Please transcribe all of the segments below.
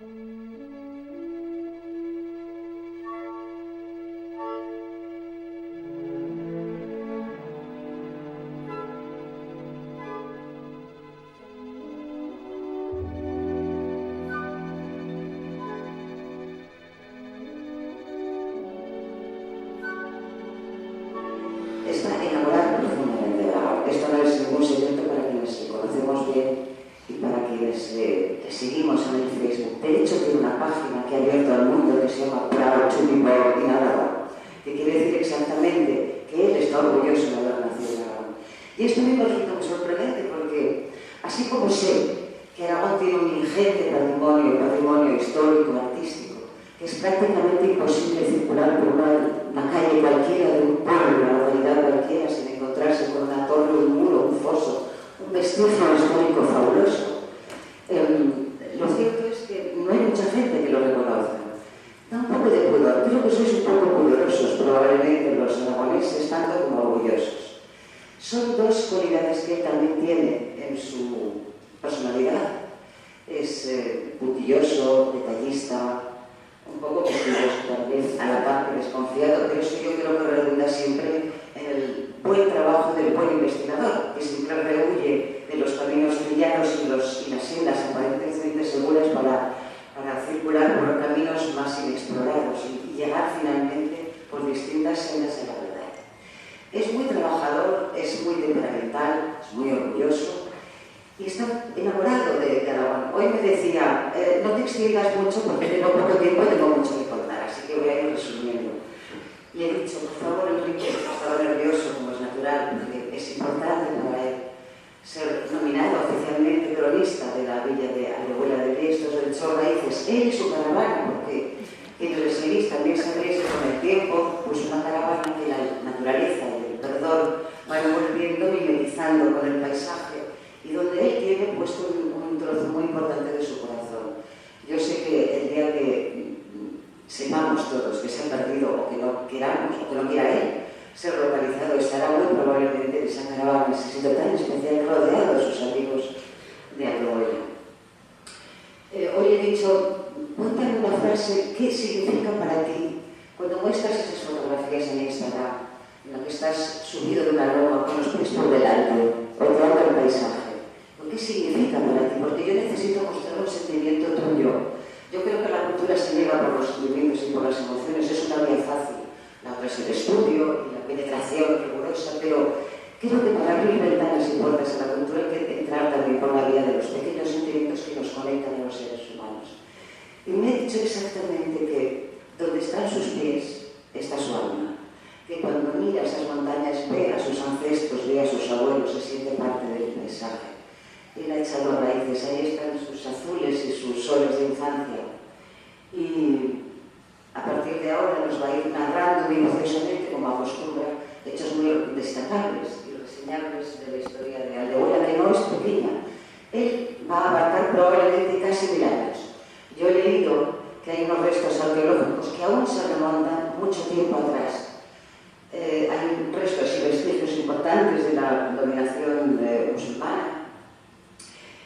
Está enamorado profundamente de Aragón. Esto no es ningún secreto para quienes le conocemos bien y para quienes le seguimos en el Facebook. De hecho, tiene una página que ha abierto al mundo que se llama Proud to be born in Aragón, que quiere decir exactamente que él está orgulloso de haber nacido en Aragón. Y esto me resulta muy sorprendente porque, así como sé que Aragón tiene un ingente patrimonio histórico, artístico, que es prácticamente imposible circular por una calle cualquiera de un pueblo, una localidad cualquiera, sin encontrarse con una torre, un muro, un foso, un vestigio histórico fabuloso. Lo cierto es que no hay mucha gente que lo reconozca. Da un poco de pudor. Creo que sois un poco pudorosos, probablemente, los aragoneses, tanto como orgullosos. Son dos cualidades que él también tiene en su personalidad. Es puntilloso, detallista, un poco positivoso también, a la par que desconfiado, pero eso yo creo que redunda siempre en el buen trabajo del buen investigador, que siempre rehuye de los caminos trillados y las sendas aparentemente seguras para circular por los caminos más inexplorados y llegar finalmente por distintas sendas a la verdad. Es muy trabajador, es muy temperamental, es muy orgulloso y está enamorado de Aragón. Hoy me decía, no te extiendas mucho porque tengo poco tiempo y tengo mucho que contar, así que voy a ir resumiendo. Y he dicho, por favor, Enrique, estaba nervioso, como es natural, porque es importante para él ser nominado oficialmente cronista de la villa de Aldehuela de Liestos, del Chor Raíces, él y su caravana, porque quienes le seguís también sabréis que con el tiempo, pues una caravana que la naturaleza y el perdón va envolviendo, mimetizando con el paisaje, y donde él tiene puesto un trozo muy importante de su corazón. Yo sé que el día que sepamos todos que se ha perdido o que no queramos, o que no quiera él ser localizado, estará muy probablemente en esa caravana, en ese sitio tan especial, rodeado de sus amigos de Aldehuela. Hoy he dicho, cuéntame una frase, ¿qué significa para ti cuando muestras esas fotografías en Instagram, en la que estás subido de una loma con los pies por delante, observando el paisaje? ¿Qué significa para ti? Porque yo necesito mostrar un sentimiento tuyo. Yo creo que la cultura se llega por los sentimientos y por las emociones, es una vía fácil. La otra es el estudio y la penetración rigurosa, pero creo que para abrir ventanas y puertas a la cultura hay que entrar también por la vía de los pequeños sentimientos que nos conectan a los seres humanos. Y me he dicho exactamente que donde están sus pies está su alma, que cuando mira esas montañas ve a sus ancestros, ve a sus abuelos, se siente parte del paisaje. Él ha echado raíces, ahí están sus azules y sus soles de infancia. Y a partir de ahora nos va a ir narrando minuciosamente, como acostumbra, hechos muy destacables y reseñables de la historia de Aldehuela, que no es pequeña. Él va a abarcar probablemente casi 1000 años. Yo he leído que hay unos restos arqueológicos que aún se remontan mucho tiempo atrás. Hay restos y vestigios importantes de la dominación musulmana.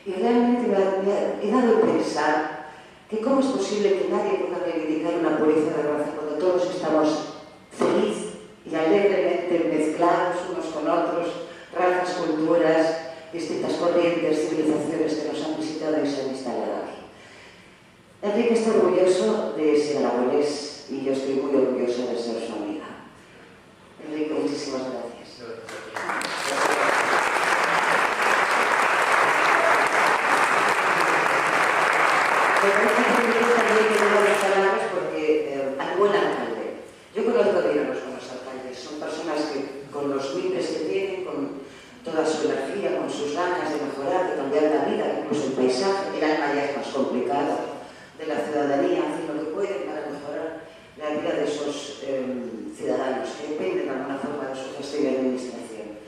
Y realmente me he dado a pensar que cómo es posible que nadie pueda reivindicar una pureza de raza cuando todos estamos feliz y alegremente mezclados unos con otros, razas, culturas, distintas corrientes, civilizaciones que nos han visitado y se han instalado aquí. Enrique está orgulloso de ser aragonés y yo estoy muy orgullosa de ser su amiga. Enrique, muchísimas gracias. También tengo las palabras porque hay buen alcalde. Yo conozco bien a los buenos alcaldes. Son personas que con los mimbres que tienen, con toda su energía, con sus ganas de mejorar, de cambiar la vida, incluso el paisaje, el alma ya es más complicado, de la ciudadanía, hacen lo que pueden para mejorar la vida de esos ciudadanos que dependen de alguna forma de su gestión y administración.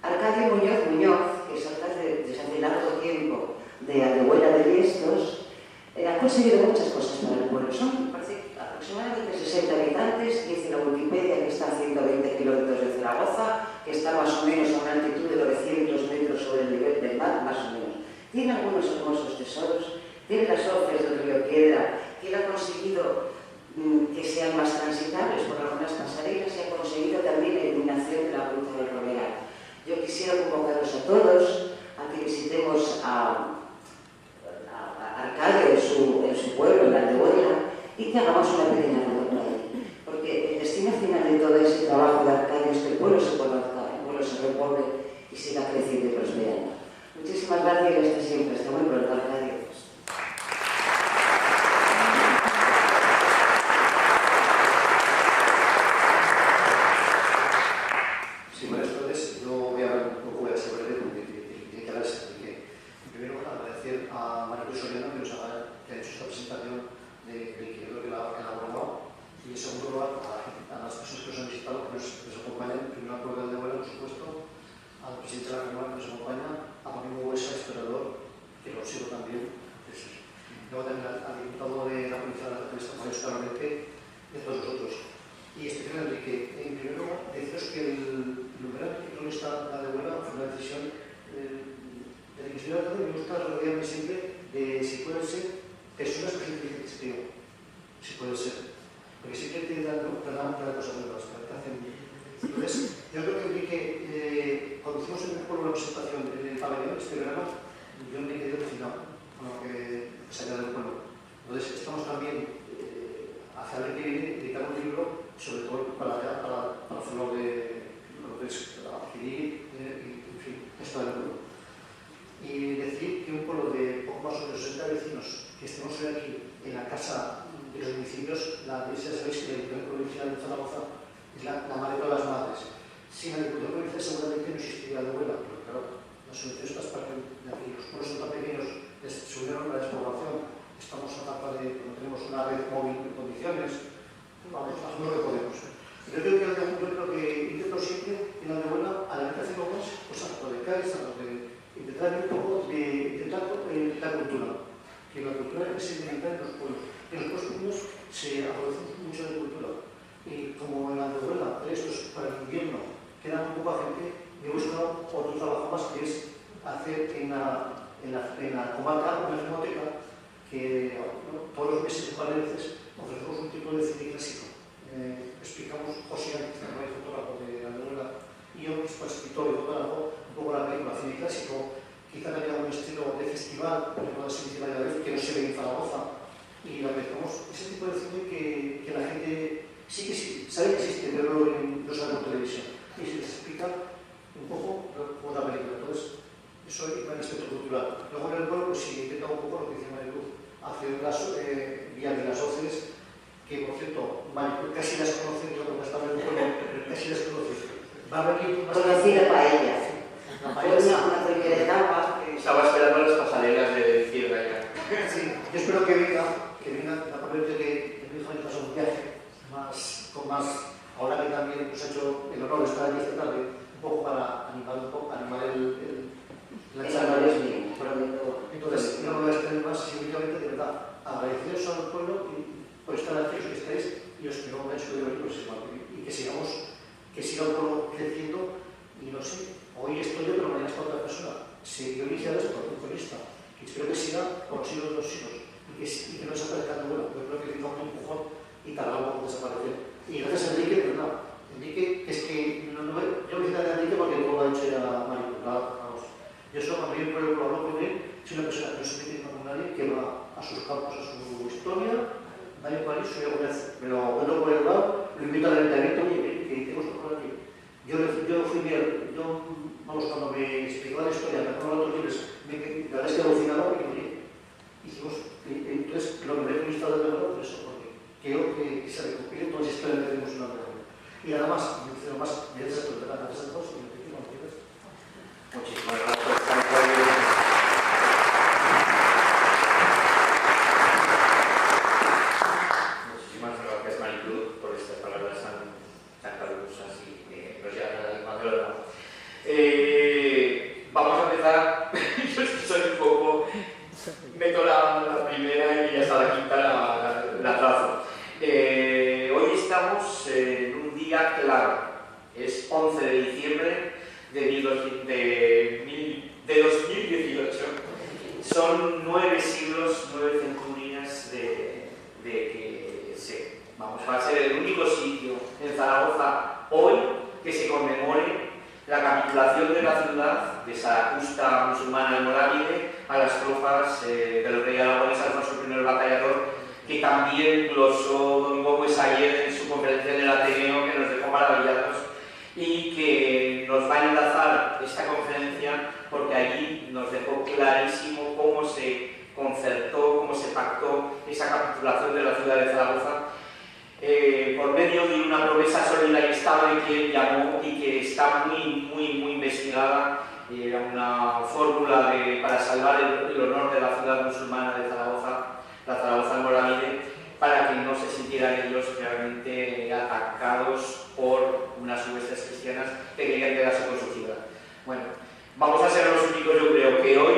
Alcalde Muñoz, que es alcalde desde hace largo tiempo de Aldehuela de Liestos, ha conseguido muchas cosas para el pueblo. Son aproximadamente 60 habitantes, dice la Wikipedia que está a 120 kilómetros de Zaragoza, que está más o menos a una altitud de 900 metros sobre el nivel del mar, más o menos. Tiene algunos hermosos tesoros tiene las hoces del río Piedra, que él ha conseguido que sean más transitables por algunas pasarelas y ha conseguido también la iluminación de la Ruta del Romeral. Yo quisiera convocaros a todos a que visitemos a Arcadio en su pueblo, en Aldehuela, y que hagamos una pequeña reunión ahí. Porque el destino final de todo ese trabajo de Arcadio es que el pueblo se conozca, el pueblo se repoble y siga creciendo y prosperando. Muchísimas gracias y hasta siempre. Hasta muy pronto, Arcadio. Sí, buenas tardes. Yo voy a hablar un poco de ese breve porque tiene que hablarse. En primer lugar, agradecer a María Soriano que ha hecho esta presentación de que yo creo que la ha elaborado. Y en segundo lugar, a las personas que nos han visitado, que nos acompañan, primero al pueblo de Aldehuela, por supuesto, al presidente de la Cámara que nos acompaña, a Paco Huesa, historiador, que lo sigo también. Luego también al diputado de la Provincia de la República, Mario Escaramente, y a todos nosotros. Y especialmente que, en primer lugar, deciros que el numeral que cronista la Aldehuela fue una decisión de la que estoy hablando y me gusta rodearme siempre de si pueden ser personas que son inteligentes que yo. Si pueden ser. Porque siempre te dan para cosas nuevas, para que hacen bien. Entonces, yo creo que cuando hicimos en el pueblo la presentación en el pabellón, este verano, yo me quedé alucinado con lo que salía del pueblo. Entonces, estamos también hacia el año que viene dedicar un libro, sobre todo para hacerlo de lo que es adquirir, en fin, esto del pueblo. Y decir que un pueblo de poco más o menos 60 vecinos que estemos hoy aquí en la casa de los municipios, la iglesia sabéis que la Diputación Provincial de Zaragoza es la madre de todas las madres. Sin la Diputación Provincial seguramente no existiría Aldehuela, pero claro, las subvenciones estas parten de aquí. Los pueblos son tan pequeños, se unieron la despoblación, estamos a etapa de, no tenemos una red móvil en condiciones, vamos, hacemos lo que podemos. Yo creo que intento siempre en Aldehuela, a la vez que hacemos más, pues tanto de CAES, tanto de intentar un poco de la cultura, que la cultura es elemental en los pueblos. En los pueblos se aprovecha mucho de cultura y como en Aldehuela, estos para el invierno quedan un poco a gente, yo he buscado otro trabajo más que es hacer en la comarca una filmoteca que todos los meses, un par de veces, ofrecemos un tipo de cine clásico. Explicamos José Ángel, que es fotógrafo de Aldehuela, y yo, escritor y fotógrafo, un poco la película cine clásico, quizá también algún estilo de festival, por ejemplo, de Sevilla de Vez, que no se ve en Zaragoza, y la mezclamos ese tipo de cine que la gente sí que sabe que existe, pero no sabe por televisión. Y se les explica un poco por la película. Entonces, eso es el aspecto cultural. Luego en el pueblo, pues sí, intenta un poco lo que dice Mariluz, hacer vía de las voces, que por cierto, casi las conocen, yo cuando estaba en el pueblo, casi las conocen. Va a venir más conocí la paella. Una primera etapa. Estaba esperando las pasarelas de izquierda ya. Sí, yo espero que venga la parte que mi hijo ha hecho un viaje ahora que también nos ha hecho el honor de estar aquí esta tarde, un poco para animar la charla. Entonces, yo no voy a extender más, simplemente de verdad, agradecidos al pueblo por estar aquí, que estáis, y os espero un hecho de hoy, y que siga el pueblo creciendo, y no sé, hoy estoy yo, pero mañana está otra persona. Se dio iniciado esto por un cronista, que espero que siga por los siglos de los siglos, y que no desaparezca el vuelo. Yo creo que necesita un empujón y tardará un poco en desaparecer. Y gracias a Enrique, pero nada, Enrique, es que yo me cito a Enrique porque no lo ha dicho ya Mario, vamos. Yo solo cuando yo por el pueblo hablo con él, soy una persona que no se mete con nadie, que va a sus campos, a su historia, Mario París, soy alguna vez, me lo encuentro por el lado, lo invito al ayuntamiento, oye, que tenemos que por aquí. Yo fui bien, cuando me explicó la historia, me acuerdo de otros libros, la verdad es que alucinado y oye, hicimos, entonces lo que me he visto de verdad por eso, porque creo que se recopile todas las historias que tenemos en la región. Y nada más, gracias a todos y me pido cuando quieras. Muchísimas gracias. Muchísimas gracias, Mariluz, por estas palabras tan calurosas y que nos llevan a la Madrona. Vamos a empezar. Yo soy un poco. Meto la primera y ya está la quinta la trazo. Hoy estamos en un día claro. Es 11 de diciembre de 2018. Son 9 siglos, 9 la capitulación de la ciudad de Saracusta musulmana almorávide a las tropas del rey aragonés Alfonso I el Batallador, que también glosó Domingo Puesaller en su conferencia en el Ateneo, que nos dejó maravillados, y que nos va a enlazar esta conferencia porque allí nos dejó clarísimo cómo se concertó, cómo se pactó esa capitulación de la ciudad de Zaragoza por medio de una promesa sólida y estable que él llamó y que está muy investigada. Era una fórmula para salvar el honor de la ciudad musulmana de Zaragoza, la Zaragoza almorávide, para que no se sintieran ellos realmente atacados por unas huestes cristianas que querían quedarse con su ciudad. Bueno, vamos a ser los únicos, yo creo, que hoy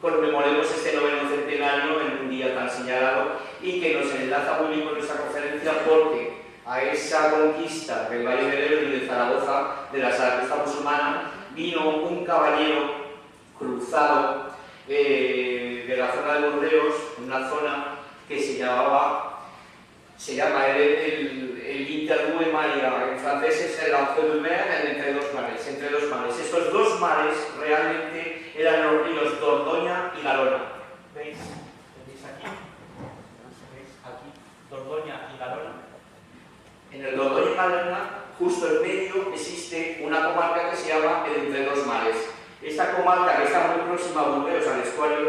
conmemoremos este 9º centenario en un día tan señalado y que nos enlaza muy bien con nuestra conferencia, porque a esa conquista del Valle del Ebro y de Zaragoza, de la Saracusta musulmana, vino un caballero cruzado de la zona de Burdeos, una zona que se llama el Interdue Maria, en francés es el Entre deux Mers, el entre dos mares. Estos dos mares realmente eran los ríos Dordoña y Garona. ¿Veis? ¿Veis aquí? ¿Veis aquí? Dordoña y Garona. En el Dordoña y Garona, justo en medio, existe una comarca que se llama el Entre dos Mares. Esta comarca, que está muy próxima a Burdeos, al estuario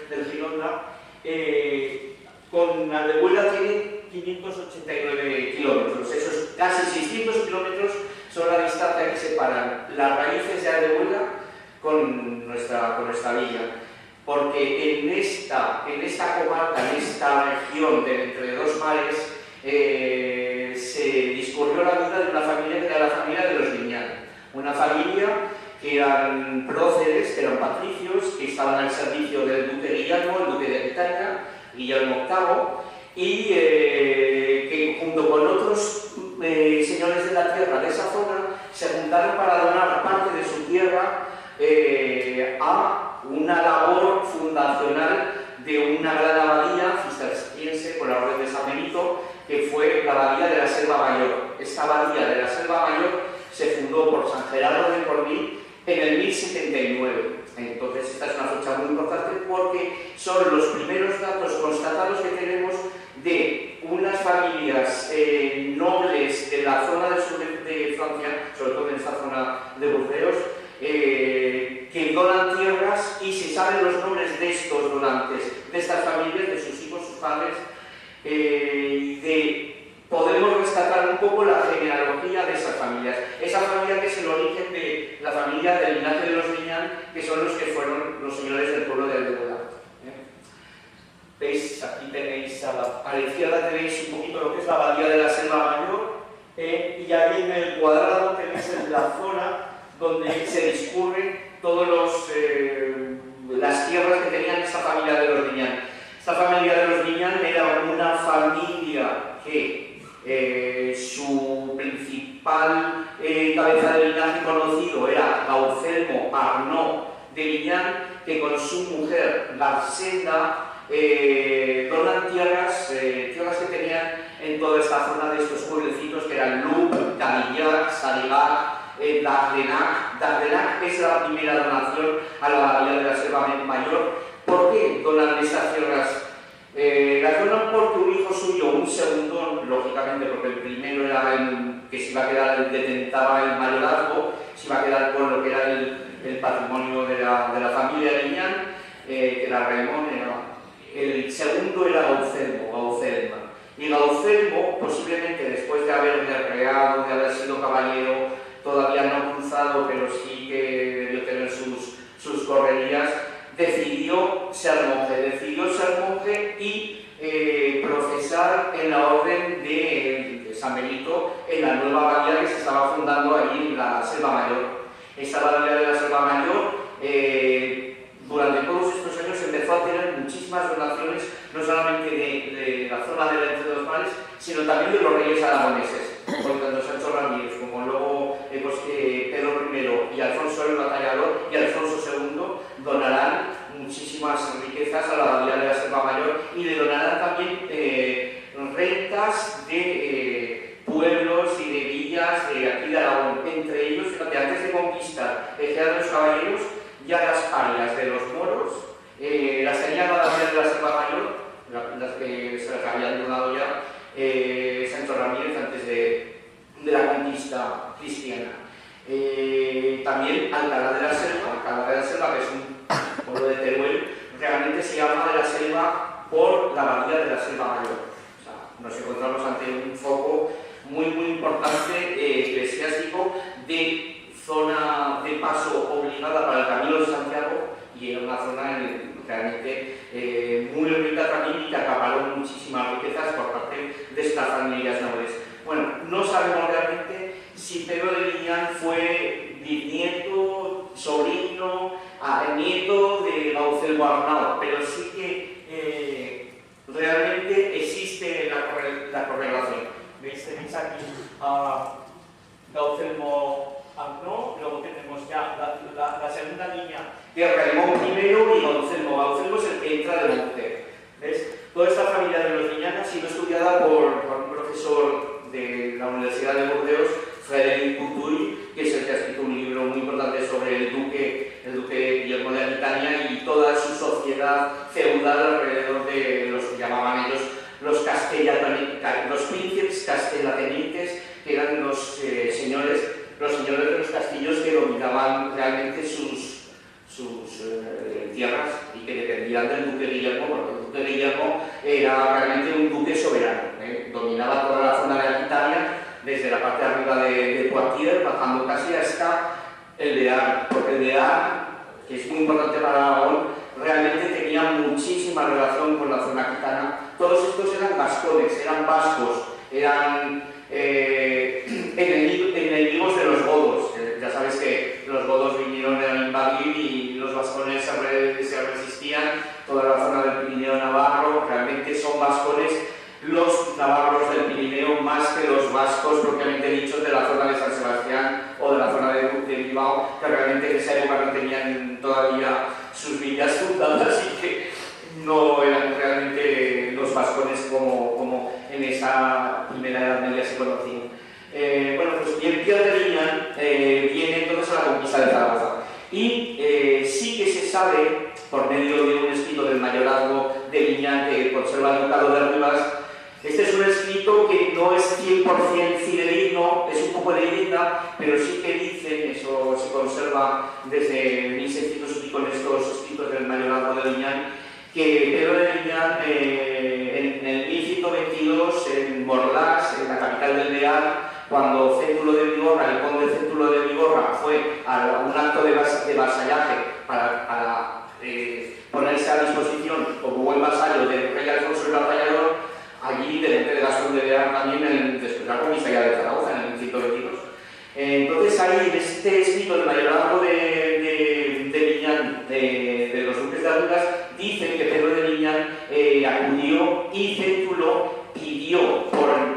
del Gironda, con Aldehuela tiene 589 kilómetros. Esos casi 600 kilómetros son la distancia que separan las raíces de Aldehuela con nuestra villa. Porque en esta comarca, en esta región de Entre dos Mares, se discurrió la vida de una familia que era la familia de los Liñán. Una familia que eran próceres, que eran patricios, que estaban al servicio del duque Guillermo, el duque de Aquitania, Guillermo VIII, y que junto con otros señores de la tierra de esa zona se juntaron para donar parte de su tierra a una labor fundacional de una gran abadía cisterciense por la orden de San Benito, que fue la abadía de la Selva Mayor. Esta abadía de la Selva Mayor se fundó por San Gerardo de Corbí en el 1079. Entonces esta es una fecha muy importante porque son los primeros datos constatados que tenemos de unas familias nobles de la zona del sur de Francia, sobre todo en esta zona de Burdeos, que donan tierras, y se saben los nombres de estos donantes, de estas familias, de sus hijos, sus padres, podemos rescatar un poco la genealogía de esas familias. Esa familia que es el origen de la familia del linaje de los Liñán, que son los que fueron los señores del pueblo de Aldehuela. ¿Veis? Aquí tenéis a la izquierda tenéis un poquito lo que es la abadía de la Selva Mayor, y ahí en el cuadrado tenéis la zona donde se discurren todas las tierras que tenían esta familia de los Liñán. Esta familia de los Liñán era una familia que su principal cabeza de linaje conocido era Gaucelmo Arnaud de Liñán, que con su mujer Garcenda donan tierras que tenían en toda esta zona de estos pueblecitos que eran Luc, Cadillac, Saligat, Dardenac. Dardenac es la primera donación a la abadía de la Selva Mayor. ¿Por qué donan estas tierras? Las donan porque un hijo suyo, un segundo, lógicamente porque el primero era el que se iba a quedar, detentaba el mayorazgo, se iba a quedar con lo que era el patrimonio de la familia de Liñán, que era Raimón. El segundo era Gaucelma. Y Gaucelmo, posiblemente después de haber guerreado, de haber sido caballero, todavía no cruzado, pero sí que debió tener sus correrías, decidió ser monje y profesar en la orden de San Benito, en la nueva abadía que se estaba fundando allí en la Selva Mayor. Esta abadía de la Selva Mayor, durante todos estos años empezó a tener muchísimas donaciones, no solamente de la zona de Entre dos Mares, sino también de los reyes aragoneses, porque tanto Sancho Ramírez como luego Pedro I y Alfonso el Batallador y Alfonso II donarán muchísimas riquezas a la abadía de la Selva Mayor, y le donarán también rentas de pueblos y de villas de aquí de Aragón. Entre ellos, fíjate, antes de conquistar quedaron los caballeros, ya las parias de los moros, las tenían a de la Selva Mayor, las que se las habían donado ya Sancho Ramírez antes de la conquista cristiana. También Alcalá de la Selva, que es un pueblo de Teruel, realmente se llama de la Selva por la abadía de la Selva Mayor. O sea, nos encontramos ante un foco muy importante eclesiástico de zona de paso obligada para el Camino de Santiago, y era una zona realmente muy rica también y que acaparó muchísimas riquezas por parte de estas familias nobles. Bueno, no sabemos realmente si Pedro de Liñán fue bisnieto, sobrino, nieto de Gaucelmo Arnao, pero sí que realmente existe la correlación. ¿Veis? Tenéis aquí a Gaucelmo Arnao, luego tenemos ya la segunda línea de Raimón I y Gaucelmo. Gaucelmo es el que entra de Monte. ¿Ves? Toda esta familia de los Liñán ha sido estudiada por un profesor de la Universidad de Burdeos, Frédéric Couturier, que es el que ha escrito un libro muy importante sobre el duque Guillermo de Aquitania y toda su sociedad feudal alrededor de los que llamaban ellos los príncipes castellatenientes, que eran los señores de los castillos que dominaban realmente sus tierras y que dependían del duque Guillermo, porque el duque Guillermo era realmente un duque soberano, dominaba toda la zona de Aquitania, desde la parte de arriba de Poitiers, bajando casi hasta el Bearn, porque el Bearn, que es muy importante para Aragón, realmente tenía muchísima relación con la zona aquitana. Todos estos eran vascones, eran vascos, eran enemigos de los godos. Ya sabes que los godos vinieron a invadir y los vascones se resistían. Toda la zona del Pirineo navarro realmente son vascones. Los navarros del Pirineo más que los vascos propiamente dichos de la zona de San Sebastián o de la zona de Bilbao, que realmente en esa época no tenían todavía sus villas fundadas y que no eran realmente los vascones como en esa primera Edad Media se conocían. Bueno, pues bien, Pierre de Liñán viene entonces a la conquista de Zaragoza y sí que se sabe, por medio de un escrito del mayorazgo de Liñán que conserva el ducado de Rivas. Este es un escrito que no es 100% fidedigno, es un poco de leyenda, pero sí que dicen, eso se conserva desde 1600 y con estos escritos del mayorazgo de Liñán, que Pedro de Liñán en el 1122 en Morlás, en la capital del Bearn, cuando Céntulo de Vigorra, el conde Céntulo de Vigorra, fue a un acto de vasallaje para ponerse a disposición como buen vasallo del rey Alfonso el Batallador, allí delante de Gastón de Bearn también después de la conquista ya de Zaragoza en el 1122. Entonces ahí en este escrito del mayorazgo de Liñán, de los duques de Artigas, dicen que Pedro de Liñán acudió y Céntulo pidió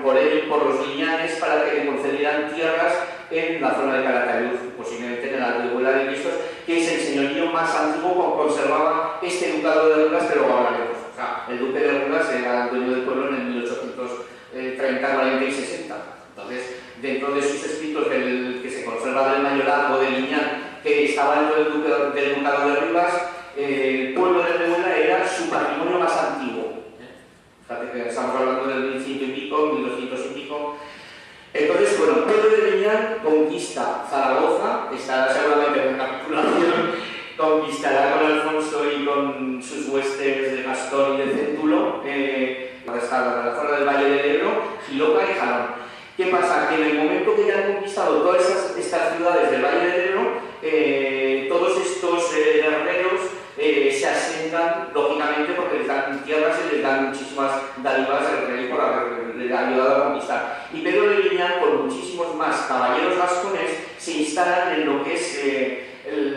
por él, por los Liñanes, para que le concedieran tierras en la zona de Calatayud, posiblemente en la Aldehuela de Cristos, que es el señorío más antiguo que conservaba este ducado de Rulas, pero ahora lejos. O sea, el duque de Rulas era el dueño del pueblo en el 1830, 40 y 60. Entonces, dentro de sus escritos que se conserva del mayorazgo de Liñán, que estaba dentro del ducado de Rivas, el pueblo de Aldehuela era su patrimonio más antiguo. Fíjate que estamos hablando del 1100 y pico, 1200 y pico. Entonces, bueno, Pedro de Liñán conquista Zaragoza, estará seguramente en capitulación, conquistará con Alfonso y con sus huestes de Gastón y de Céntulo, hasta la zona del Valle del Ebro, Giloca y Jalón. ¿Qué pasa? Que en el momento que ya han conquistado todas estas ciudades del Valle del Ebro, todos estos guerreros se asientan, lógicamente, porque les dan tierras y les dan muchísimas dádivas al rey por haberle ayudado a conquistar. Y Pedro de Liñán, con muchísimos más caballeros vascones, se instalan en lo que es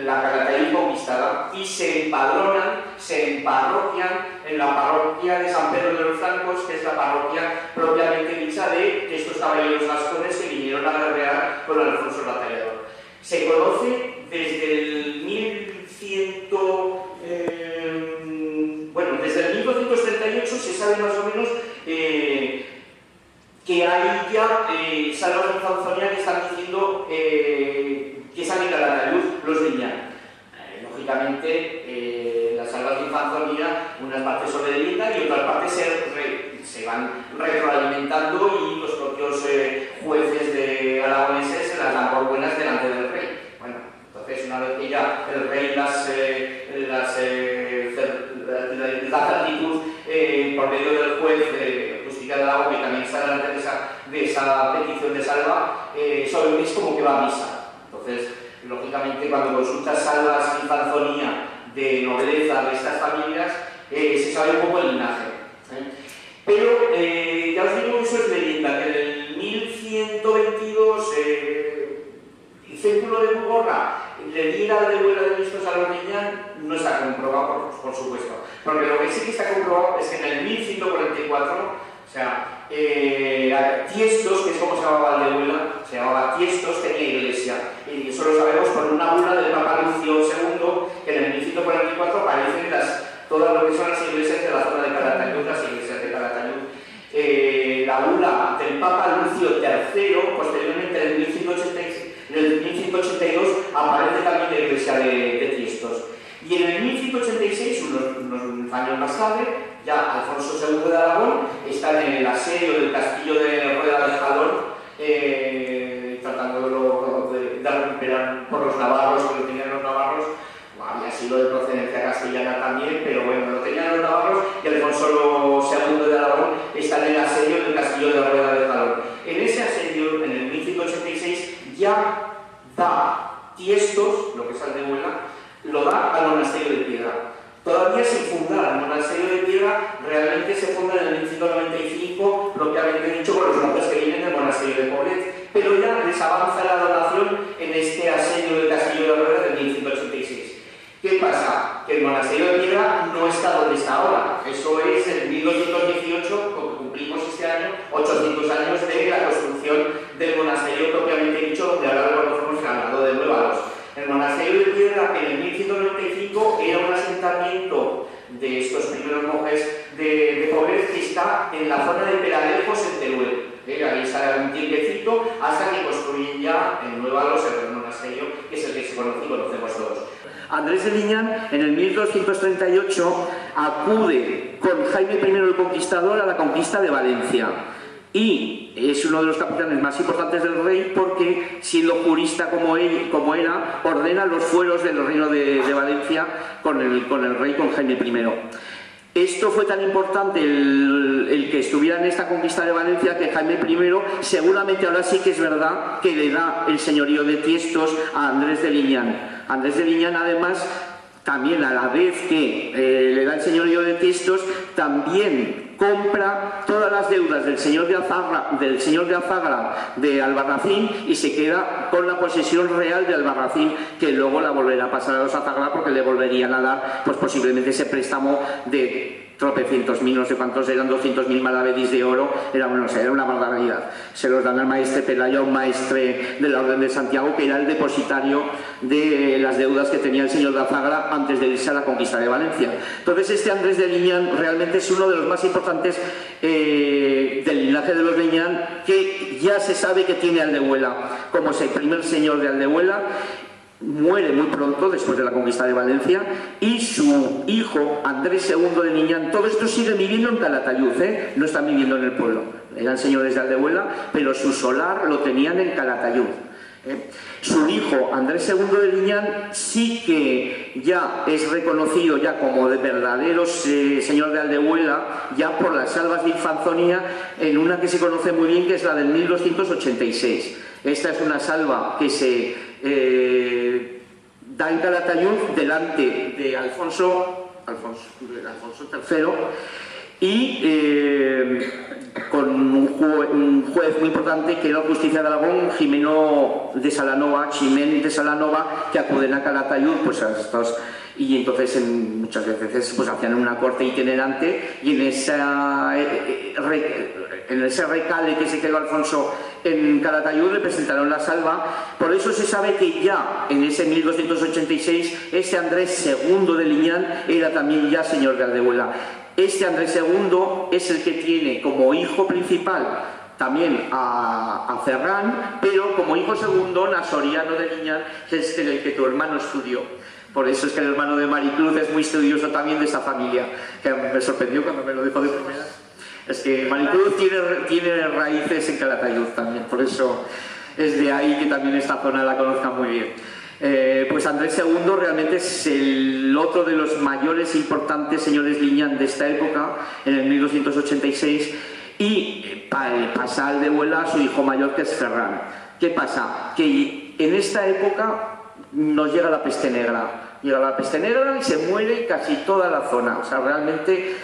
la Calatayud conquistada y se empadronan, se emparroquian en la parroquia de San Pedro de los Francos, que es la parroquia propiamente dicha de estos caballeros vascones que vinieron a guerrear con Alfonso el Batallador. Se conoce desde el 1100, desde el 1238 se sabe más o menos que hay ya salvas de Fanzonia que están diciendo que salen a la luz los de Liñán. Lógicamente, las salvas de infanzonía, unas partes son de Liñán y otras partes se van retroalimentando y los propios jueces aragoneses se las dan por buenas delante del rey. Bueno, entonces una vez que ya el rey da certitud por medio del juez de justicia de Aragón, que también está delante de esa petición de salva, eso es como que va a misa. Entonces, lógicamente, cuando consultas salvas y infanzonía de nobleza de estas familias, se sabe un poco el linaje. Pero ya os digo que eso es leyenda, que en el 1122 el círculo de Bugorra le diera al Aldehuela de Listos a los Liñán, no está comprobado, por supuesto. Porque lo que sí que está comprobado es que en el 1144, o sea, Tiestos, que es como se llamaba Aldehuela, se llamaba Tiestos, tenía iglesia. Y eso lo sabemos por una bula del Papa Lucio II, que en el 1144 aparecen todas lo que son las iglesias de la zona de Calatayud, las iglesias de Calatayud. La bula del Papa Lucio III, posteriormente en el 1182, aparece también la iglesia de Tiestos. Y en el 1186, unos años más tarde, ya Alfonso II de Aragón está en el asedio del castillo de Rueda de Jalón, tratando de recuperar por los navarros, que lo tenían los navarros. Había sido de procedencia castellana también, pero bueno, lo tenían los navarros y Alfonso II de Aragón está en el asedio del castillo de Rueda de Jalón. En ese asedio, en el 1186, ya da Tiestos, lo que es Aldehuela, lo da al monasterio de Piedra. Todavía sin fundar el monasterio de Piedra, realmente se funda en el 1195, propiamente dicho, con los monjes que vienen del monasterio de Poblet, pero ya les avanza la donación en este asedio del castillo de Rueda del 1186. ¿Qué pasa? Que el monasterio de Piedra no está donde está ahora. Eso es en 1218, porque cumplimos este año 800 años de la construcción del monasterio propiamente dicho, donde ahora lo conocemos llamado de Nuevalos. El monasterio de Piedra, en el 1195, era un asentamiento de estos primeros monjes de Poblet que está en la zona de Peralejos, en Teruel. Ahí está un tiempecito hasta que construyen ya en Nuevalos el monasterio, que es el que se conoce y conocemos todos. Andrés de Liñán, en el 1238, acude con Jaime I el Conquistador a la conquista de Valencia. Y es uno de los capitanes más importantes del rey porque, siendo jurista como era, ordena los fueros del reino de Valencia con el rey, con Jaime I. Esto fue tan importante el que estuviera en esta conquista de Valencia que Jaime I, seguramente ahora sí que es verdad que le da el señorío de Tiestos a Andrés de Liñán. Andrés de Liñán, además, también a la vez que le da el señorío de Tiestos, también compra todas las deudas del señor de Azagra de Albarracín y se queda con la posesión real de Albarracín, que luego la volverá a pasar a los Azagra porque le volverían a dar pues posiblemente ese préstamo de tropecientos mil, no sé cuántos eran, 200.000 maravedís de oro, era una barbaridad. Se los dan al maestre Pelaya, un maestre de la Orden de Santiago, que era el depositario de las deudas que tenía el señor de Azagra antes de irse a la conquista de Valencia. Entonces este Andrés de Liñán realmente es uno de los más importantes del linaje de los Liñán, que ya se sabe que tiene Aldehuela como es el primer señor de Aldehuela. Muere muy pronto después de la conquista de Valencia y su hijo Andrés II de Liñán, todo esto sigue viviendo en Calatayud, no están viviendo en el pueblo, eran señores de Aldehuela, pero su solar lo tenían en Calatayud. Su hijo Andrés II de Liñán sí que ya es reconocido ya como de verdaderos señor de Aldehuela, ya por las salvas de infanzonía, en una que se conoce muy bien, que es la del 1286. Esta es una salva que se da en Calatayud delante de Alfonso III y con un juez muy importante que era el Justicia de Aragón, Ximén de Salanova, que acuden a Calatayud pues a estos. Y entonces muchas veces pues hacían una corte itinerante y en ese recale que se quedó Alfonso en Calatayud le presentaron la salva. Por eso se sabe que ya en ese 1286 este Andrés II de Liñán era también ya señor de Aldehuela. Este Andrés II es el que tiene como hijo principal también a Ferran, pero como hijo segundo, Nasoriano de Liñán, que es el que tu hermano estudió. Por eso es que el hermano de Maricruz es muy estudioso también de esa familia, que me sorprendió cuando me lo dijo de primera. Es que Maricruz tiene raíces en Calatayud también, por eso es de ahí que también esta zona la conozcan muy bien. Pues Andrés II realmente es el otro de los mayores e importantes señores Liñán de esta época, en el 1286, y pasa al de Huela a su hijo mayor, que es Ferran. ¿Qué pasa? Que en esta época nos llega la peste negra. Llega la peste negra y se muere casi toda la zona. O sea, realmente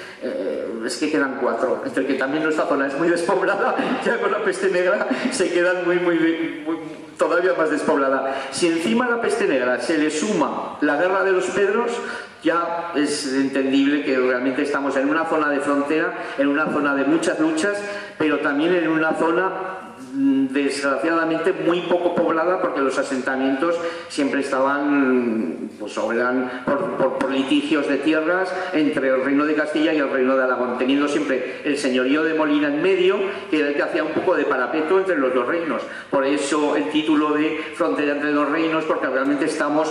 es que quedan 4. Entre que también nuestra zona es muy despoblada, ya con la peste negra se quedan todavía más despoblada. Si encima a la peste negra se le suma la guerra de los Pedros, ya es entendible que realmente estamos en una zona de frontera, en una zona de muchas luchas, pero también en una zona desgraciadamente muy poco poblada, porque los asentamientos siempre estaban, pues eran por litigios de tierras entre el reino de Castilla y el reino de Aragón, teniendo siempre el señorío de Molina en medio, que era el que hacía un poco de parapeto entre los dos reinos. Por eso el título de frontera entre los reinos, porque realmente estamos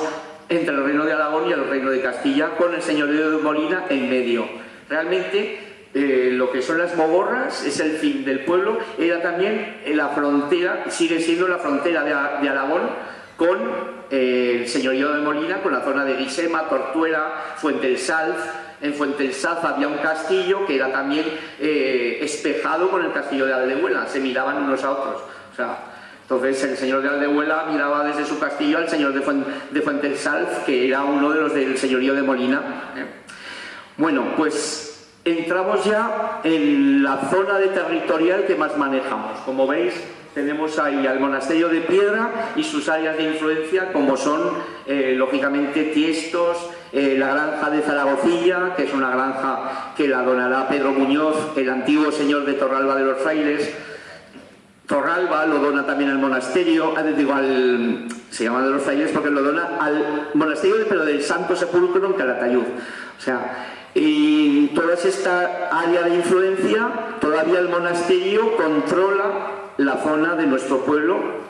entre el reino de Aragón y el reino de Castilla, con el señorío de Molina en medio. Realmente lo que son las mogorras es el fin del pueblo, era también la frontera, sigue siendo la frontera de Aragón con el señorío de Molina, con la zona de Guisema, Tortuera, Fuentesalz. En Fuentesalz había un castillo que era también espejado con el castillo de Aldehuela, se miraban unos a otros. O sea, entonces el señor de Aldehuela miraba desde su castillo al señor de Fuentesalz, que era uno de los del señorío de Molina. Bueno, pues entramos ya en la zona de territorial que más manejamos. Como veis, tenemos ahí al monasterio de Piedra y sus áreas de influencia, como son, lógicamente, Tiestos, la granja de Zaragozilla, que es una granja que la donará Pedro Muñoz, el antiguo señor de Torralba de los Frailes. Torralba lo dona también al monasterio, se llama de los Frailes porque lo dona al monasterio, pero del Santo Sepulcro en Calatayud. O sea, y toda esta área de influencia, todavía el monasterio controla la zona de nuestro pueblo.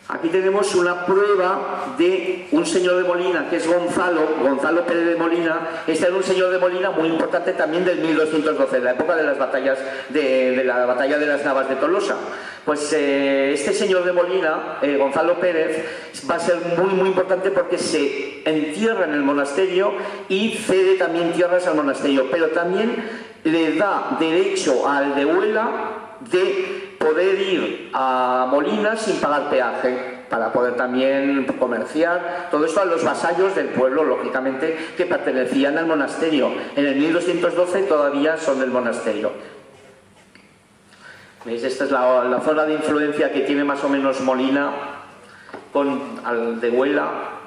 Aquí tenemos una prueba de un señor de Molina, que es Gonzalo Pérez de Molina. Este era un señor de Molina muy importante también del 1212, la época de las batallas de la batalla de las Navas de Tolosa. Pues este señor de Molina, Gonzalo Pérez, va a ser muy importante porque se entierra en el monasterio y cede también tierras al monasterio, pero también le da derecho a Aldehuela de poder ir a Molina sin pagar peaje, para poder también comerciar, todo esto a los vasallos del pueblo, lógicamente, que pertenecían al monasterio. En el 1212 todavía son del monasterio. ¿Veis? Esta es la zona de influencia que tiene más o menos Molina con Aldehuela.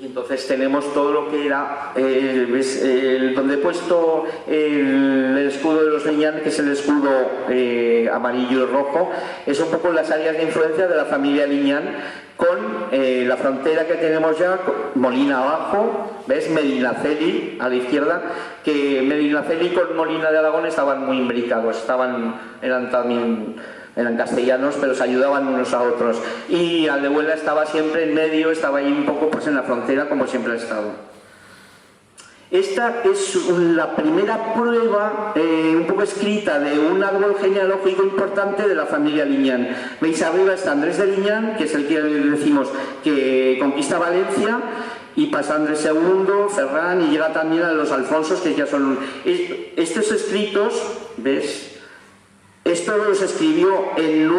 Y entonces tenemos todo lo que era, donde he puesto el escudo de los Liñán, que es el escudo amarillo y rojo, es un poco las áreas de influencia de la familia Liñán, con la frontera que tenemos ya, Molina abajo, ¿ves? Medinaceli a la izquierda, que Medinaceli con Molina de Aragón estaban muy imbricados, eran castellanos, pero se ayudaban unos a otros. Y Aldehuela estaba siempre en medio, estaba ahí un poco pues en la frontera, como siempre ha estado. Esta es la primera prueba, un poco escrita, de un árbol genealógico importante de la familia Liñán. Veis arriba está Andrés de Liñán, que es el que decimos que conquista Valencia, y pasa Andrés II, Ferran, y llega también a los Alfonsos, que ya son... Estos escritos, ¿ves? Esto los escribió en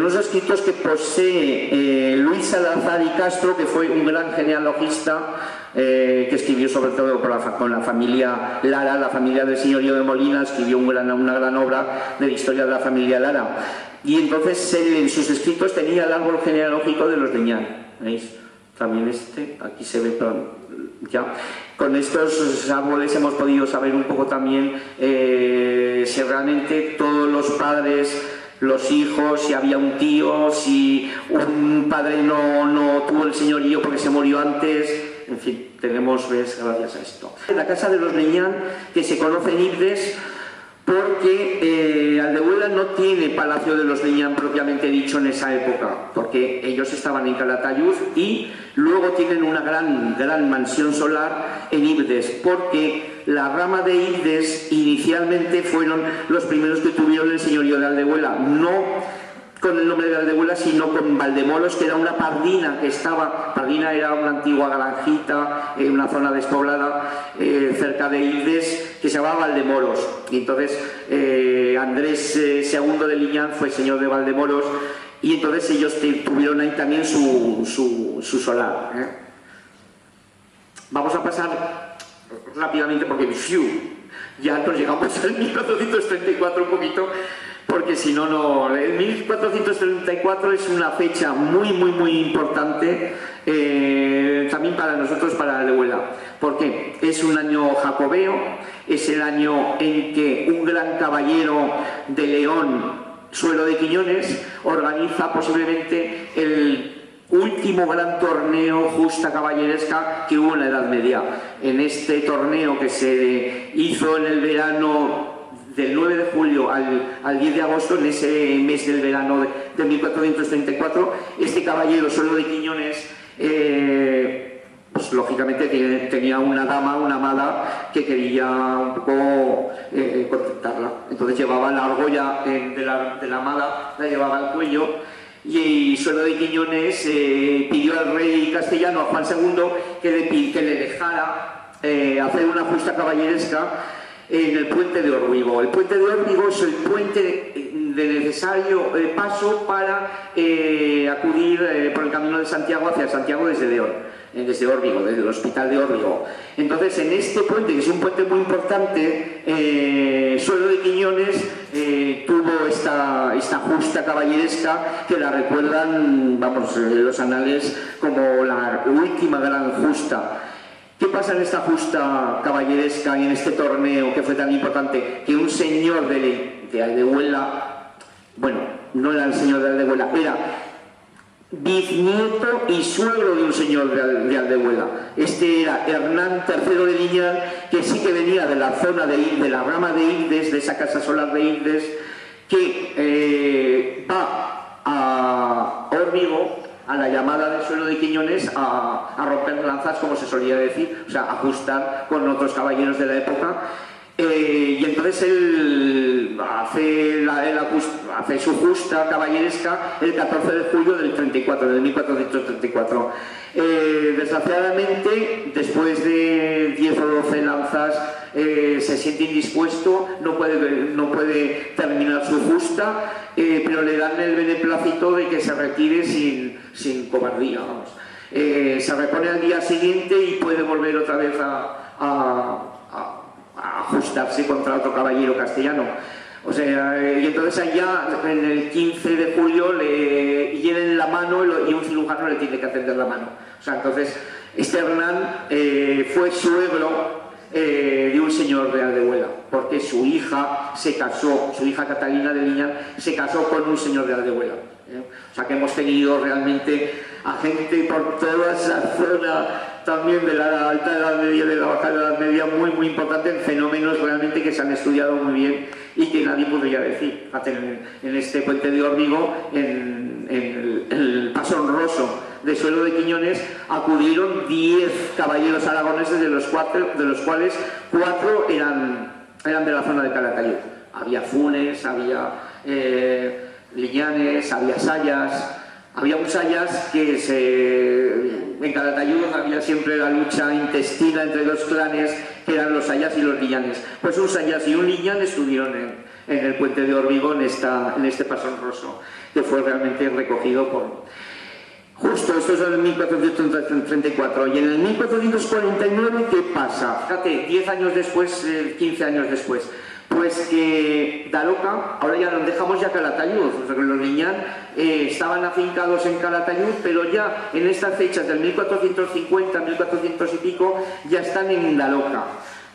unos escritos que posee Luis Salazar y Castro, que fue un gran genealogista, que escribió sobre todo con la familia Lara, la familia del señorío de Molina, escribió una gran obra de la historia de la familia Lara. Y entonces en sus escritos tenía el árbol genealógico de los Liñán. ¿Veis? También aquí se ve ya. Con estos árboles hemos podido saber un poco también si realmente todos los padres, los hijos, si había un tío, si un padre no tuvo el señorío porque se murió antes. En fin, tenemos, ves, gracias a esto. En la casa de los Liñán, que se conoce en Ibdes, porque Aldehuela no tiene Palacio de los Liñán propiamente dicho en esa época, porque ellos estaban en Calatayud y luego tienen una gran mansión solar en Ibdes, porque la rama de Ibdes inicialmente fueron los primeros que tuvieron el señorío de Aldehuela, no con el nombre de Aldehuela, sino con Valdemoros, que era una pardina que estaba... Pardina era una antigua granjita en una zona despoblada cerca de Ibdes, que se llamaba Valdemoros. Y entonces Andrés II de Liñán fue señor de Valdemoros, y entonces ellos tuvieron ahí también su solar. Vamos a pasar rápidamente porque ya nos llegamos al 1434 un poquito, porque si no, el 1434 es una fecha muy importante también para nosotros, para Aldehuela. ¿Por qué? Es un año jacobeo, es el año en que un gran caballero de León, Suelo de Quiñones, organiza posiblemente el último gran torneo justa caballeresca que hubo en la Edad Media. En este torneo que se hizo en el verano del 9 de julio al 10 de agosto, en ese mes del verano de 1434, este caballero Suelo de Quiñones, pues lógicamente tenía una dama, una amada, que quería un poco contentarla. Entonces llevaba la argolla de la amada, la llevaba al cuello, y Suelo de Quiñones pidió al rey castellano, a Juan II, que le dejara hacer una justa caballeresca en el puente de Órbigo. El puente de Órbigo es el puente de necesario paso para acudir por el camino de Santiago hacia Santiago desde Órbigo, desde el hospital de Órbigo. Entonces, en este puente, que es un puente muy importante, Suelo de Quiñones tuvo esta justa caballeresca, que la recuerdan, vamos, los anales como la última gran justa. ¿Qué pasa en esta justa caballeresca y en este torneo que fue tan importante? Que un señor de Aldehuela, bueno, no era el señor de Aldehuela, era bisnieto y suegro de un señor de Aldehuela. Este era Hernán III de Liñán, que sí que venía de la zona de la rama de Ibdes, de esa casa solar de Ibdes, que va a Órbigo, a la llamada de Suelo de Quiñones, a romper lanzas, como se solía decir, o sea, a ajustar con otros caballeros de la época. Y entonces él hace su justa caballeresca el 14 de julio del 1434. Desgraciadamente, después de 10 o 12 lanzas, se siente indispuesto, no puede terminar su justa, pero le dan el beneplácito de que se retire sin cobardía, vamos. Se repone al día siguiente y puede volver otra vez a ajustarse contra otro caballero castellano. O sea, y entonces allá en el 15 de julio le hieren la mano y un cirujano le tiene que atender la mano. O sea, entonces este Hernán fue suegro de un señor de Aldehuela, porque su hija Catalina de Liñán se casó con un señor de Aldehuela. O sea que hemos tenido realmente a gente por toda esa zona también de la alta edad media, de la baja edad media, muy importante, en fenómenos realmente que se han estudiado muy bien y que nadie podría decir. En este puente de Órbigo, en el Paso Honroso de Suelo de Quiñones, acudieron 10 caballeros aragoneses, de los cuales 4 eran de la zona de Calatayud. Había Funes, había Liñanes, había Sayas. Había un Sayas que en Calatayud había siempre la lucha intestina entre dos clanes, que eran los Sayas y los Liñanes. Pues un Sayas y un Liñán estuvieron en el puente de Órbigo, en este Paso Honroso, que fue realmente recogido por... Justo, esto es en el 1434. Y en el 1449, ¿qué pasa? Fíjate, 10 años después, 15 años después. Pues que Daroca, ahora ya nos dejamos ya Calatayud, o sea, que los Liñán estaban afincados en Calatayud, pero ya en estas fechas del 1450, 1400 y pico, ya están en Daroca,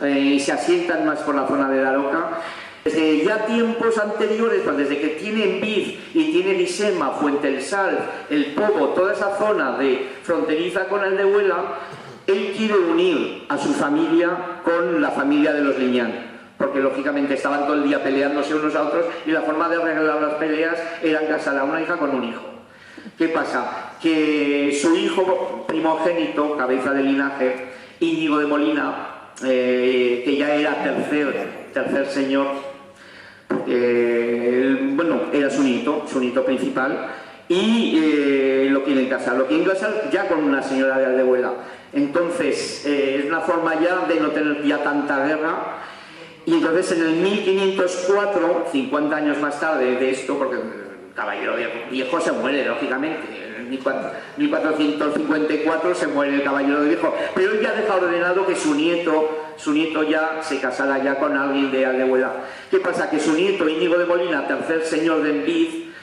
y se asientan más por la zona de Daroca. Desde ya tiempos anteriores, pues desde que tiene Envid y tiene Disema, Fuente el Sal, el Pogo, toda esa zona de fronteriza con Aldehuela, él quiere unir a su familia con la familia de los Liñán. porque lógicamente estaban todo el día peleándose unos a otros y la forma de arreglar las peleas era casar a una hija con un hijo. ¿Qué pasa? Que su hijo primogénito, cabeza de linaje, Íñigo de Molina, que ya era tercer señor, bueno, era su nieto principal, y lo quieren casar ya con una señora de Aldehuela. Entonces, es una forma ya de no tener ya tanta guerra. Y entonces en el 1504, 50 años más tarde de esto, porque el caballero viejo se muere, lógicamente, en 1454 se muere el caballero viejo, pero él ya deja ordenado que su nieto ya se casara ya con alguien de Aldehuela. ¿Qué pasa? Que su nieto, Íñigo de Molina, tercer señor de Enviz,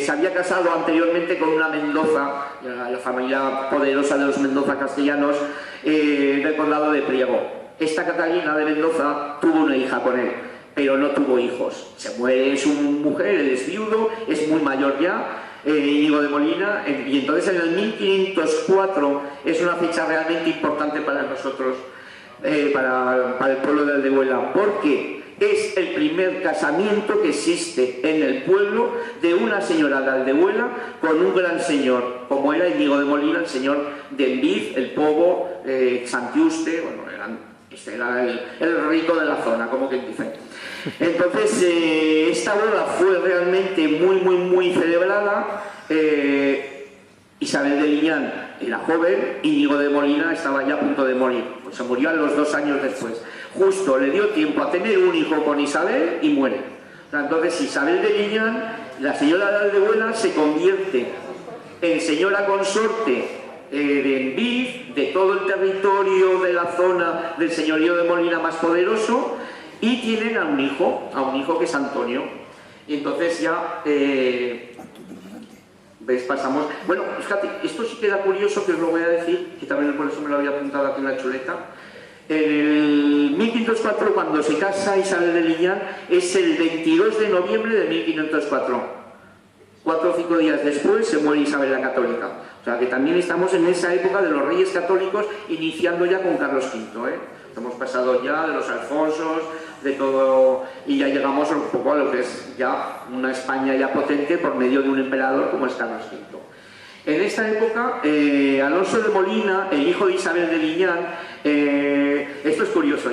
se había casado anteriormente con una Mendoza, la familia poderosa de los Mendoza castellanos, del condado de Priego. Esta Catalina de Mendoza tuvo una hija con él, pero no tuvo hijos. Se muere su mujer, él es viudo, es muy mayor ya, Íñigo de Molina, y entonces en el 1504 es una fecha realmente importante para nosotros, para el pueblo de Aldehuela, porque es el primer casamiento que existe en el pueblo de una señora de Aldehuela con un gran señor, como era Íñigo de Molina, el señor de Enviz, el Pobo, Santiuste, bueno, este era el rico de la zona, como que dice. Entonces, esta boda fue realmente muy celebrada. Isabel de Liñán era joven, Íñigo de Molina estaba ya a punto de morir, pues se murió a los 2 años después. Justo le dio tiempo a tener un hijo con Isabel y muere. Entonces Isabel de Liñán, la señora de Aldehuela, se convierte en señora consorte de Enviz, de todo el territorio de la zona del señorío de Molina más poderoso, y tienen a un hijo que es Antonio. Y entonces ya ¿ves? Pasamos. Bueno, fíjate, esto sí queda curioso, que os lo voy a decir, que también por eso me lo había apuntado aquí en la chuleta. En el 1504, cuando se casa Isabel de Liñán, es el 22 de noviembre de 1504. 4 o 5 días después se muere Isabel la Católica. O sea que también estamos en esa época de los reyes católicos, iniciando ya con Carlos V. Hemos pasado ya de los Alfonsos, de todo, y ya llegamos un poco a lo que es ya una España ya potente por medio de un emperador como es Carlos V. En esta época, Alonso de Molina, el hijo de Isabel de Liñán, esto es curioso,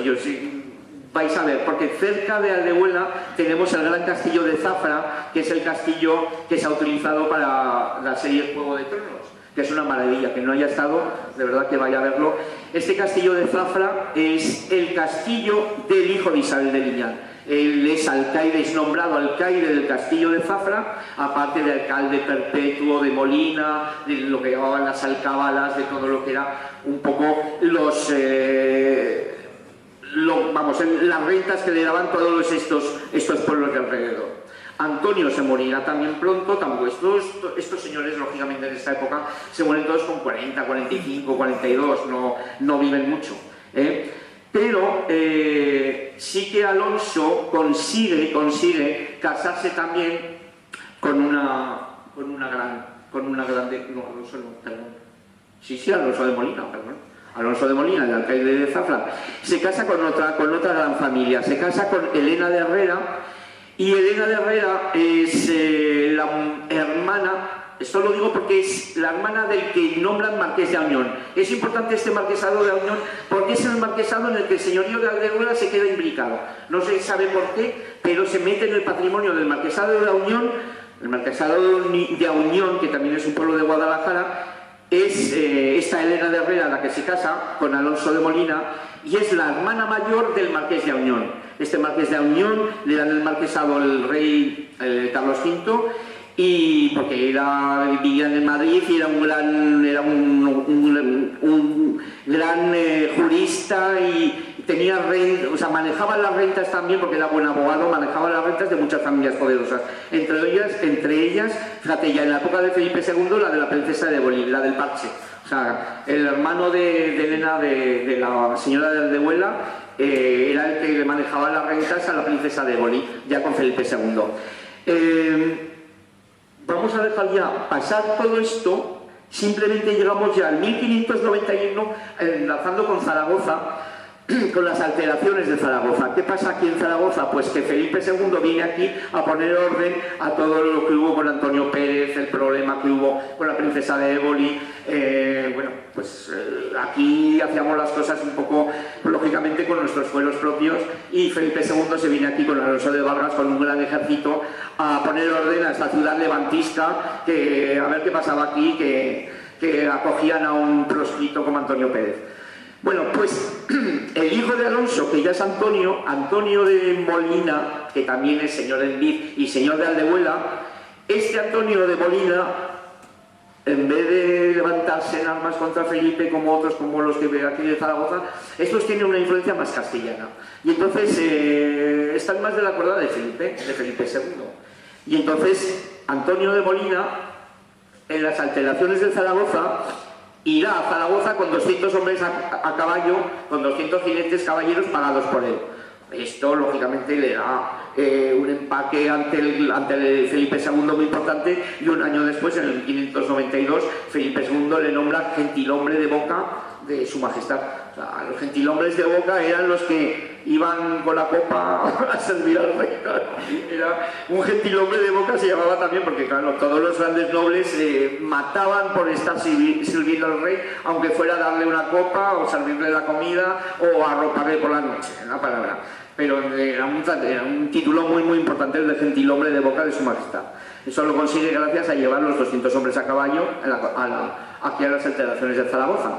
vais a ver, porque cerca de Aldehuela tenemos el gran castillo de Zafra, que es el castillo que se ha utilizado para la serie Juego de Tronos, que es una maravilla. Que no haya estado, de verdad que vaya a verlo. Este castillo de Zafra es el castillo del hijo de Isabel de Liñán. Él es alcaide, es nombrado alcaide del castillo de Zafra, aparte de alcalde perpetuo de Molina, de lo que llamaban las alcabalas, de todo lo que era un poco los... las rentas que le daban todos estos pueblos de alrededor. Antonio se morirá también pronto, tampoco estos señores, lógicamente, en esta época se mueren todos con 40, 45, 42, no viven mucho. Pero sí que Alonso consigue casarse también con una grande... No, Alonso no, perdón. Sí, Alonso de Molina, perdón. Alonso de Molina, el alcaide de Zafra, se casa con otra gran familia, se casa con Elena de Herrera, y Elena de Herrera es la hermana, esto lo digo porque es la hermana del que nombran marqués de Auñón. Es importante este marquesado de Auñón porque es el marquesado en el que el señorío de Aldehuela se queda imbricado. No se sabe por qué, pero se mete en el patrimonio del marquesado de Auñón. El marquesado de Auñón, que también es un pueblo de Guadalajara, es esta Elena de Herrera la que se casa con Alonso de Molina, y es la hermana mayor del marqués de Auñón. Este marqués de Auñón le dan el marquesado al rey Carlos V, y porque vivía en Madrid y era un gran jurista, y tenía manejaba las rentas también, porque era buen abogado, manejaba las rentas de muchas familias poderosas. Entre ellas, fíjate, ya en la época de Felipe II, la de la princesa de Bolí, la del Parche. O sea, el hermano de Elena, de la señora de Aldehuela, era el que le manejaba las rentas a la princesa de Bolí, ya con Felipe II. Vamos a dejar ya pasar todo esto. Simplemente llegamos ya al 1591, enlazando con Zaragoza, con las alteraciones de Zaragoza. ¿Qué pasa aquí en Zaragoza? Pues que Felipe II viene aquí a poner orden a todo lo que hubo con Antonio Pérez, el problema que hubo con la princesa de Éboli. Bueno, pues aquí hacíamos las cosas un poco, lógicamente, con nuestros fueros propios, y Felipe II se viene aquí con Alonso de Vargas, con un gran ejército, a poner orden a esta ciudad levantista, que a ver qué pasaba aquí, que acogían a un proscrito como Antonio Pérez. Bueno, pues el hijo de Alonso, que ya es Antonio de Molina, que también es señor de Envid y señor de Aldehuela, este Antonio de Molina, en vez de levantarse en armas contra Felipe como otros, como los que ve aquí de Zaragoza, estos tienen una influencia más castellana. Y entonces están más de la cuerda de Felipe II. Y entonces Antonio de Molina, en las alteraciones de Zaragoza, irá a Zaragoza con 200 hombres a caballo, con 200 jinetes caballeros pagados por él. Esto, lógicamente, le da un empaque ante el Felipe II muy importante, y un año después, en el 1592, Felipe II le nombra gentilhombre de boca de su majestad. O sea, los gentilhombres de boca eran los que iban con la copa a servir al rey. Era un gentilhombre de boca, se llamaba también, porque claro, todos los grandes nobles mataban por estar sirviendo al rey, aunque fuera darle una copa o servirle la comida o arroparle por la noche, en la palabra. Pero era un título muy muy importante, el de gentilhombre de boca de su majestad. Eso lo consigue gracias a llevar los 200 hombres a caballo aquí a las alteraciones de Zaragoza.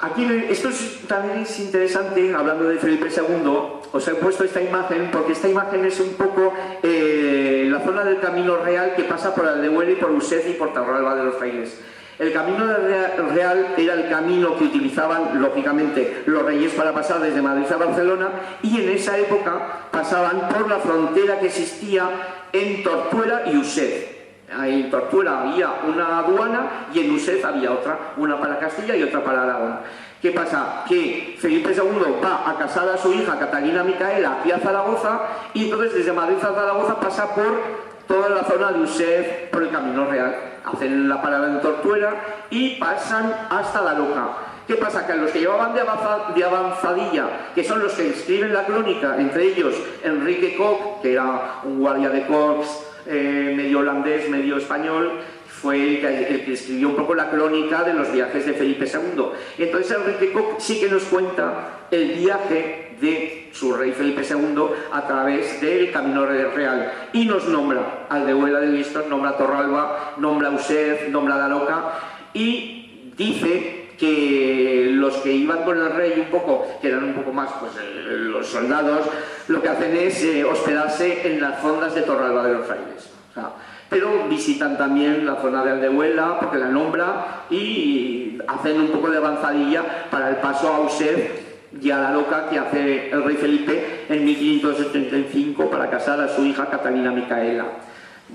Aquí, esto también es interesante, hablando de Felipe II, os he puesto esta imagen, porque esta imagen es un poco la zona del Camino Real que pasa por Aldehuela y por Usez y por Torralba de los Frailes. El Camino Real era el camino que utilizaban, lógicamente, los reyes para pasar desde Madrid a Barcelona, y en esa época pasaban por la frontera que existía en Tortuera y Usez. En Tortuera había una aduana y en Usez había otra, una para Castilla y otra para Aragón. ¿Qué pasa? Que Felipe II va a casar a su hija Catalina Micaela aquí a Zaragoza, y entonces desde Madrid a Zaragoza pasa por toda la zona de Usez, por el Camino Real. Hacen la parada en Tortuera y pasan hasta La Loca. ¿Qué pasa? Que a los que llevaban de avanzadilla, que son los que escriben la crónica, entre ellos Enrique Cock, que era un guardia de corps, medio holandés, medio español, fue el que escribió un poco la crónica de los viajes de Felipe II. Entonces Enrique Cock sí que nos cuenta el viaje de su rey Felipe II a través del Camino Real, y nos nombra Aldehuela de Listos, nombra Torralba, nombra Usez, nombra La Loca, y dice que los que iban con el rey un poco, que eran un poco más pues, los soldados, lo que hacen es hospedarse en las fondas de Torralba de los Frailes. O sea, pero visitan también la zona de Aldehuela porque la nombra, y hacen un poco de avanzadilla para el paso a Usez y a La Loca que hace el rey Felipe en 1575 para casar a su hija Catalina Micaela.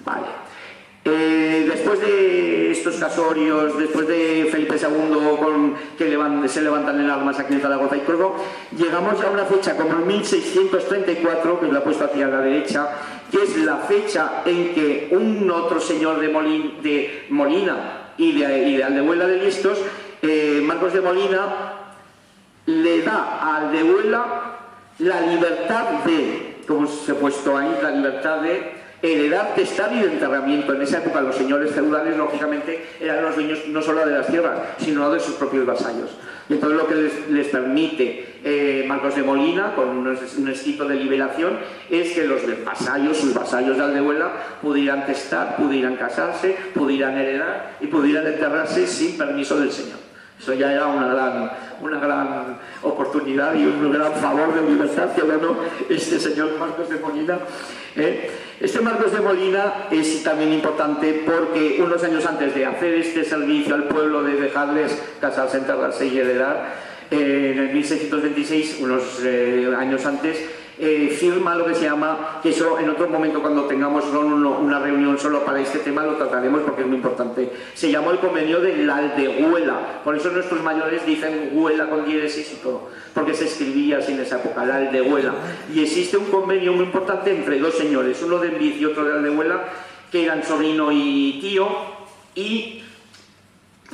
Vale. Después de estos casorios, después de Felipe II que se levantan en armas aquí en Zaragoza y todo, llegamos ya a una fecha como 1634, que lo he puesto aquí a la derecha, que es la fecha en que un otro señor de Molina y de Aldehuela de Listos, Marcos de Molina, le da a Aldehuela la libertad de, como se ha puesto ahí, la libertad de heredar, testar y de enterramiento. En esa época los señores feudales, lógicamente, eran los dueños no solo de las tierras, sino de sus propios vasallos. Y entonces lo que les permite Marcos de Molina, con un escrito de liberación, es que los vasallos, sus vasallos de Aldehuela, pudieran testar, pudieran casarse, pudieran heredar y pudieran enterrarse sin permiso del señor. Eso ya era una gran oportunidad y un gran favor de libertad que ganó este señor Marcos de Molina. Este Marcos de Molina es también importante porque unos años antes de hacer este servicio al pueblo, de dejarles casarse, enterrarse y heredar, en el 1626, unos años antes, firma lo que se llama, que eso en otro momento cuando tengamos una reunión solo para este tema lo trataremos porque es muy importante, se llamó el convenio de la Aldehuela. Por eso nuestros mayores dicen Huela con diéresis y todo, porque se escribía así en esa época, la Aldehuela. Y existe un convenio muy importante entre dos señores, uno de Envid y otro de Aldehuela, que eran sobrino y tío, y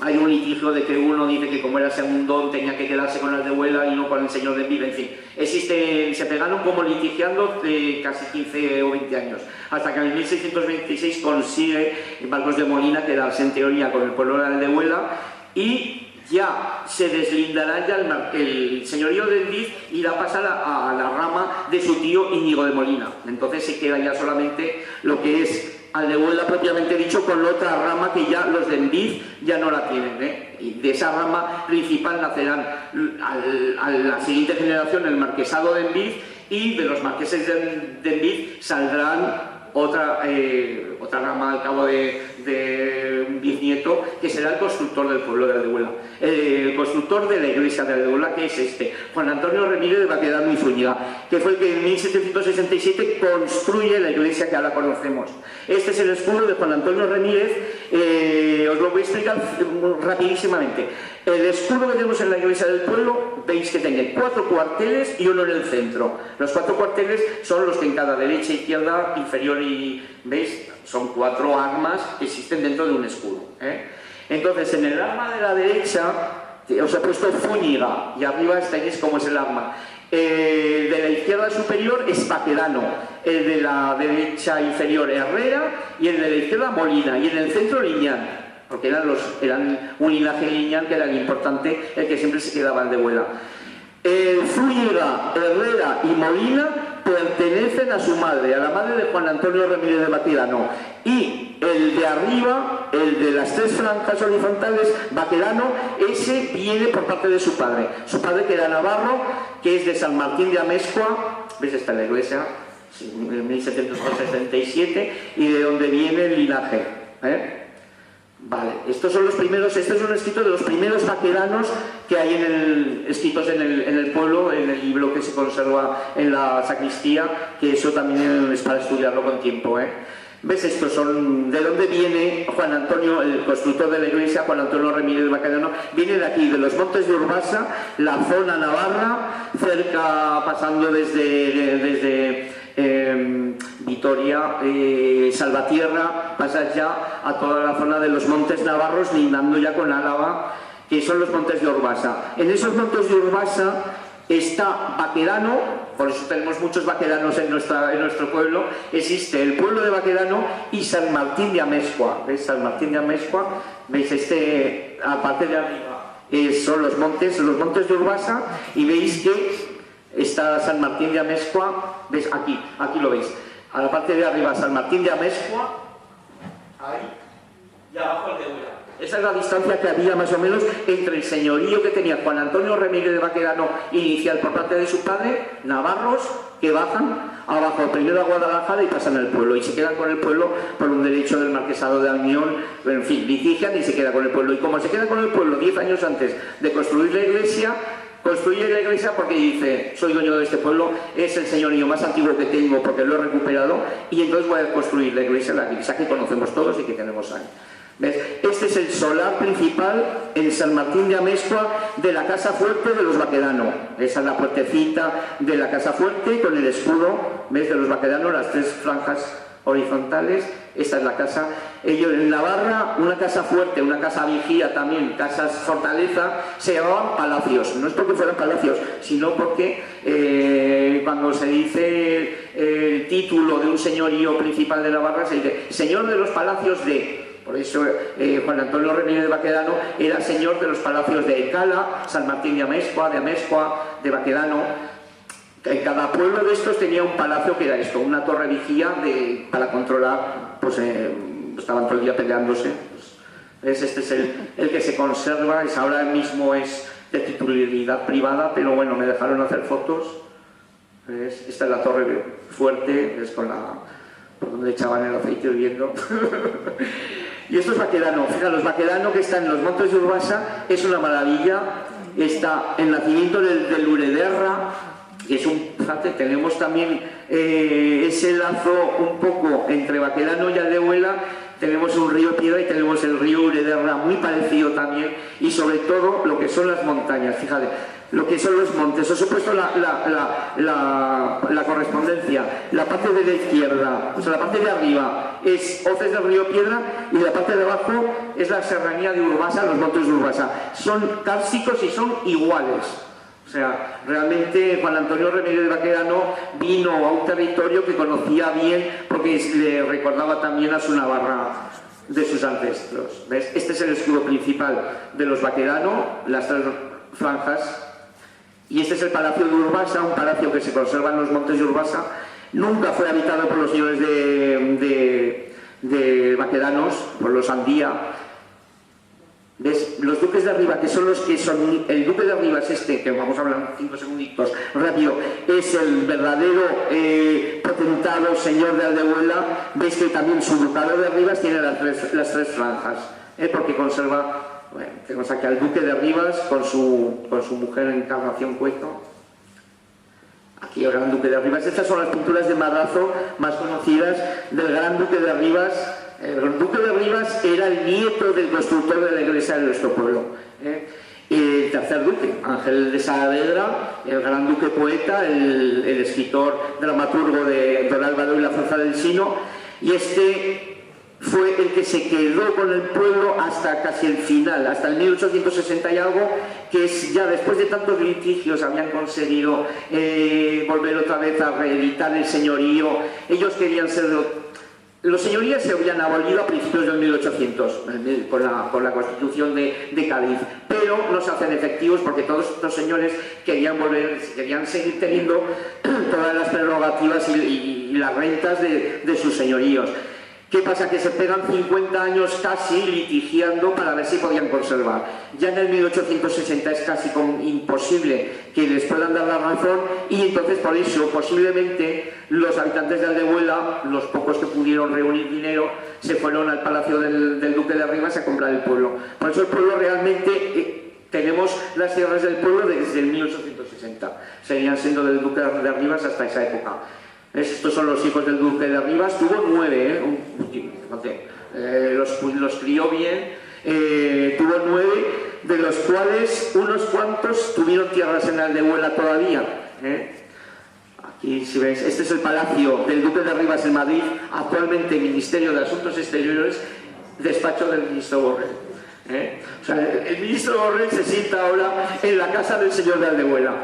hay un litigio de que uno dice que como era segundón tenía que quedarse con Aldehuela y no con el señor de Envid, en fin. Se pegaron como litigiando de casi 15 o 20 años, hasta que en 1626 consigue Marcos de Molina quedarse en teoría con el pueblo de Aldehuela y ya se deslindará ya el señorío de Envid y irá a pasar a la rama de su tío Íñigo de Molina. Entonces se queda ya solamente lo que es Aldehuela propiamente dicho, con otra rama que ya los de Envid ya no la tienen, ¿eh? Y de esa rama principal nacerán a la siguiente generación el marquesado de Envid, y de los marqueses de Envid saldrán otra rama al cabo de un bisnieto, que será el constructor del pueblo de Aldehuela, el constructor de la iglesia de Aldehuela, que es Juan Antonio Remírez de Baquedano y Zúñiga, que fue el que en 1767 construye la iglesia que ahora conocemos. Este es el escudo de Juan Antonio Remírez. Os lo voy a explicar rapidísimamente. El escudo que tenemos en la iglesia del pueblo, veis que tiene 4 cuarteles y uno en el centro. Los 4 cuarteles son los que en cada derecha, izquierda, inferior y... ¿veis? Son 4 armas que existen dentro de un escudo, ¿eh? Entonces, en el arma de la derecha, os he puesto Zúñiga, y arriba estáis cómo es el arma. De la izquierda superior es Baquedano, el de la derecha inferior Herrera, y el de la izquierda Molina, y en el centro Liñán, porque eran un linaje liñán que era el importante, el que siempre se quedaba Aldehuela. Zúñiga, Herrera y Molina pertenecen a su madre, a la madre de Juan Antonio Remírez de Baquedano, y el de arriba, el de las 3 franjas horizontales, Baquedano, ese viene por parte de su padre, que era navarro, que es de San Martín de Amezcua. ¿Ves? Está en la iglesia, en 1767, y de donde viene el linaje, ¿eh? Vale, estos son los primeros. Este es un escrito de los primeros baquedanos que hay escritos en el pueblo, en el libro que se conserva en la sacristía, que eso también es para estudiarlo con tiempo, ¿eh? ¿Ves? Estos son de dónde viene Juan Antonio, el constructor de la iglesia, Juan Antonio Remírez de Baquedano. Viene de aquí, de los montes de Urbasa, la zona navarra, cerca, pasando desde Vitoria, Salvatierra, pasas ya a toda la zona de los montes navarros, lindando ya con Álava, que son los montes de Urbasa. En esos montes de Urbasa está Baquedano, por eso tenemos muchos baquedanos en nuestro pueblo. Existe el pueblo de Baquedano y San Martín de Amezcua. ¿Veis? San Martín de Amezcua, veis aparte de arriba, son los montes de Urbasa, y veis que está San Martín de Amezcua. ¿Veis? Aquí lo veis, a la parte de arriba San Martín de Amezcua, ahí, y abajo Aldehuela. Esa es la distancia que había más o menos entre el señorío que tenía Juan Antonio Remírez de Baquedano inicial por parte de su padre, navarros, que bajan abajo primero a Guadalajara y pasan al pueblo, y se quedan con el pueblo por un derecho del marquesado de Almión. En fin, litigian y se queda con el pueblo, y como se queda con el pueblo 10 años antes de construir la iglesia, construye la iglesia porque dice: soy dueño de este pueblo, es el señorío más antiguo que tengo porque lo he recuperado, y entonces voy a construir la iglesia que conocemos todos y que tenemos ahí. ¿Ves? Este es el solar principal en San Martín de Amezcua de la Casa Fuerte de los Baquedano. Esa es la puertecita de la Casa Fuerte con el escudo, ¿ves? De los Baquedano, las 3 franjas horizontales. Esta es la casa. Ellos en Navarra, una casa fuerte, una casa vigía también, casas fortaleza, se llamaban palacios. No es porque fueran palacios, sino porque cuando se dice el título de un señorío principal de Navarra, se dice señor de los palacios de... Por eso Juan Antonio Remírez de Baquedano era señor de los palacios de Ecala, San Martín de Amezcua, de Baquedano. En cada pueblo de estos tenía un palacio que era esto, una torre vigía para controlar, pues estaban todo el día peleándose. Pues, este es el que se conserva, ahora mismo es de titularidad privada, pero bueno, me dejaron hacer fotos. ¿Ves? Esta es la torre fuerte, es por donde echaban el aceite hirviendo. Y esto es Baquedano. Fíjate, los Baquedano que están en los montes de Urbasa es una maravilla. Está el nacimiento del Urederra, que es fíjate, tenemos también ese lazo un poco entre Baquedano y Aldehuela. tenemos un río Piedra y tenemos el río Urederra, muy parecido también, y sobre todo lo que son las montañas, fíjate, lo que son los montes. Os he puesto la correspondencia. La parte de la izquierda, o sea, la parte de arriba es Hoces del río Piedra y la parte de abajo es la serranía de Urbasa, los montes de Urbasa. Son cársticos y son iguales. O sea, realmente Juan Antonio Remedio de Baquedano vino a un territorio que conocía bien porque le recordaba también a su Navarra de sus ancestros. ¿Ves? Este es el escudo principal de los Baquedano, las tres franjas. Y este es el Palacio de Urbasa, un palacio que se conserva en los montes de Urbasa. Nunca fue habitado por los señores de Baquedanos, por los Andía. ¿Ves? Los duques de arriba, que son los que son... El duque de arriba es este, que vamos a hablar 5 segunditos, rápido. Es el verdadero potentado señor de Aldehuela. Veis que también su ducado de arriba tiene las tres franjas, porque conserva... Bueno, tenemos aquí al duque de Rivas con su mujer Encarnación Cueto. Aquí el gran duque de Rivas. Estas son las pinturas de Madrazo más conocidas del gran duque de Rivas. El duque de Rivas era el nieto del constructor de la iglesia de nuestro pueblo. El tercer duque, Ángel de Saavedra, el gran duque poeta, el escritor dramaturgo de Don Álvaro y la fuerza del Sino. Y este fue el que se quedó con el pueblo hasta casi el final, hasta el 1860 y algo, que es ya después de tantos litigios habían conseguido volver otra vez a reeditar el señorío. Ellos querían ser... Los señoríos se habían abolido a principios del 1800 con la Constitución de Cádiz, pero no se hacen efectivos porque todos estos señores querían seguir teniendo todas las prerrogativas y las rentas de sus señoríos. ¿Qué pasa? Que se pegan 50 años casi litigiando para ver si podían conservar. Ya en el 1860 es casi imposible que les puedan dar la razón y entonces por eso posiblemente los habitantes de Aldehuela, los pocos que pudieron reunir dinero, se fueron al palacio del duque de Rivas a comprar el pueblo. Por eso el pueblo realmente... tenemos las tierras del pueblo desde el 1860. Seguían siendo del duque de Rivas hasta esa época. Estos son los hijos del duque de Rivas. Tuvo 9, los crió bien. Tuvo 9, de los cuales unos cuantos tuvieron tierras en Aldehuela todavía. Aquí si veis, este es el palacio del duque de Rivas en Madrid, actualmente Ministerio de Asuntos Exteriores, despacho del ministro Borrell. O sea, el ministro Borrell se sienta ahora en la casa del señor de Aldehuela.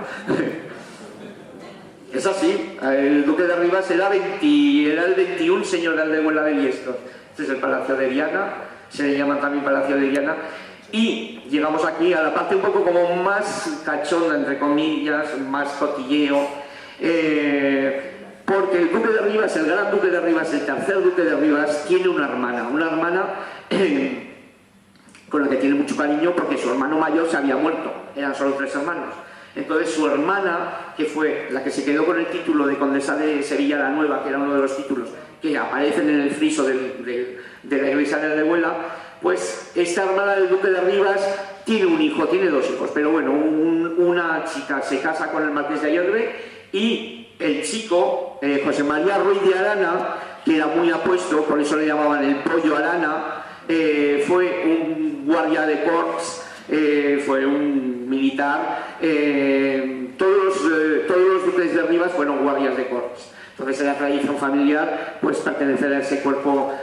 Es así, el duque de Rivas era el 21 señor de Aldehuela de Liestos. Este es el Palacio de Viana, se le llama también Palacio de Viana. Y llegamos aquí a la parte un poco como más cachonda, entre comillas, más cotilleo, porque el duque de Rivas, el gran duque de Rivas, el tercer duque de Rivas, tiene una hermana con la que tiene mucho cariño porque su hermano mayor se había muerto, eran solo 3 hermanos. Entonces su hermana, que fue la que se quedó con el título de condesa de Sevilla la Nueva, que era uno de los títulos que aparecen en el friso de la iglesia de Aldehuela, pues esta hermana del duque de Rivas tiene un hijo, tiene 2 hijos, pero bueno, una chica se casa con el marqués de Ayerbe y el chico, José María Ruiz de Arana, que era muy apuesto, por eso le llamaban el Pollo Arana, fue un guardia de corps, fue un militar, todos los duques de Rivas fueron guardias de corps. Entonces era tradición familiar pues pertenecer a ese cuerpo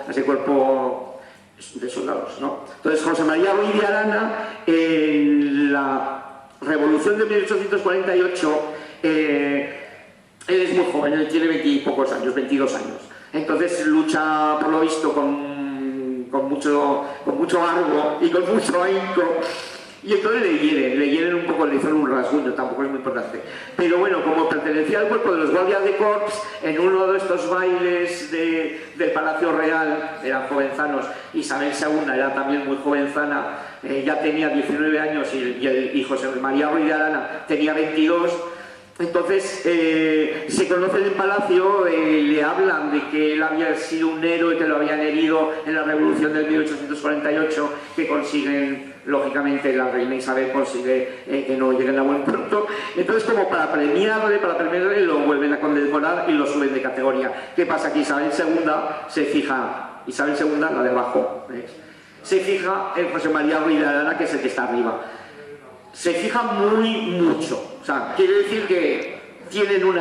de soldados, ¿no? Entonces José María Ruiz de Arana, en la Revolución de 1848, él es muy joven, él tiene 20 y pocos años, 22 años. Entonces lucha, por lo visto, con mucho argo y con mucho ahínco. Y entonces le hieren un poco, le hicieron un rasguño, tampoco es muy importante. Pero bueno, como pertenecía al cuerpo de los guardias de corps, en uno de estos bailes del Palacio Real, eran jovenzanos, Isabel II era también muy jovenzana, ya tenía 19 años y José María Ruiz de Arana tenía 22. Entonces se conocen en Palacio, le hablan de que él había sido un héroe, que lo habían herido en la Revolución del 1848, que consiguen, lógicamente la reina Isabel consigue que no lleguen a buen puerto. Entonces, como para premiarle, lo vuelven a condecorar y lo suben de categoría. ¿Qué pasa? Que Isabel II se fija Isabel II, la de abajo, ¿ves? Se fija en José María Ruiz de Arana, que es el que está arriba. Se fija mucho, o sea, quiere decir que tienen un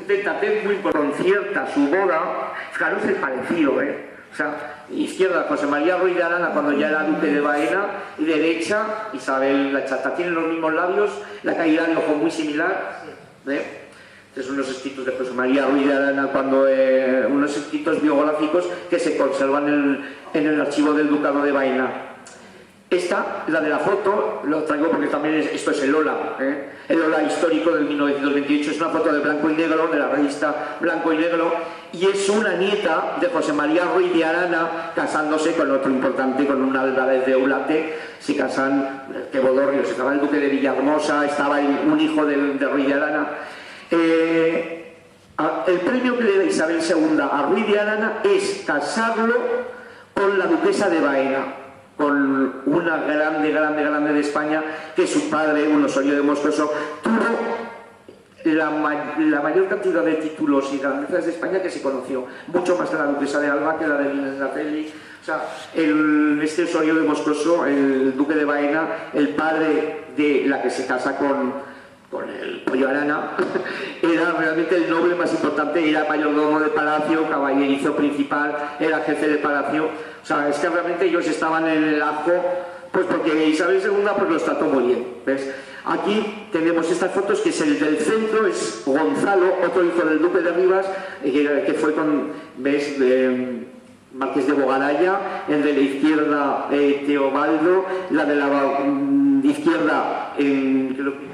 tete-a-tete muy concierta su boda. Fijaros el parecido, o sea, izquierda José María Ruiz de Arana cuando ya era duque de Baena, y derecha Isabel la Chata. Tienen los mismos labios, la caída de ojo muy similar, Estos son unos escritos de José María Ruiz de Arana, unos escritos biográficos que se conservan en el archivo del Ducado de Baena. Esta, la de la foto, lo traigo porque también esto es el Ola, el Ola histórico del 1928, es una foto de blanco y negro, de la revista Blanco y Negro, y es una nieta de José María Ruiz de Arana casándose con otro importante, con un Álvarez de Eulate. Se casan, que bodorrios, estaba el duque de Villahermosa, estaba un hijo de Ruiz de Arana. El premio que le da Isabel II a Ruiz de Arana es casarlo con la duquesa de Baena, con una grande de España, que su padre, un Osorio de Moscoso, tuvo la mayor cantidad de títulos y grandezas de España que se conoció, mucho más que la duquesa de Alba, que la de Linenatelli. O sea, este Osorio de Moscoso, el duque de Baena, el padre de la que se casa con el Pollo Arana, era realmente el noble más importante, era mayordomo de palacio, caballerizo principal, era jefe de palacio. O sea, es que realmente ellos estaban en el ajo, pues porque Isabel II pues los trató muy bien, ¿ves? Aquí tenemos estas fotos, que es el del centro, es Gonzalo, otro hijo del duque de Rivas, que fue con, ¿ves?, Marqués de Bogaraya. El de la izquierda, Teobaldo, la de la izquierda, creo que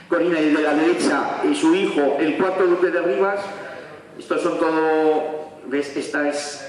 Corina, y de la derecha, su hijo, el cuarto duque de Rivas. Estos son todo, ¿ves? Esta es...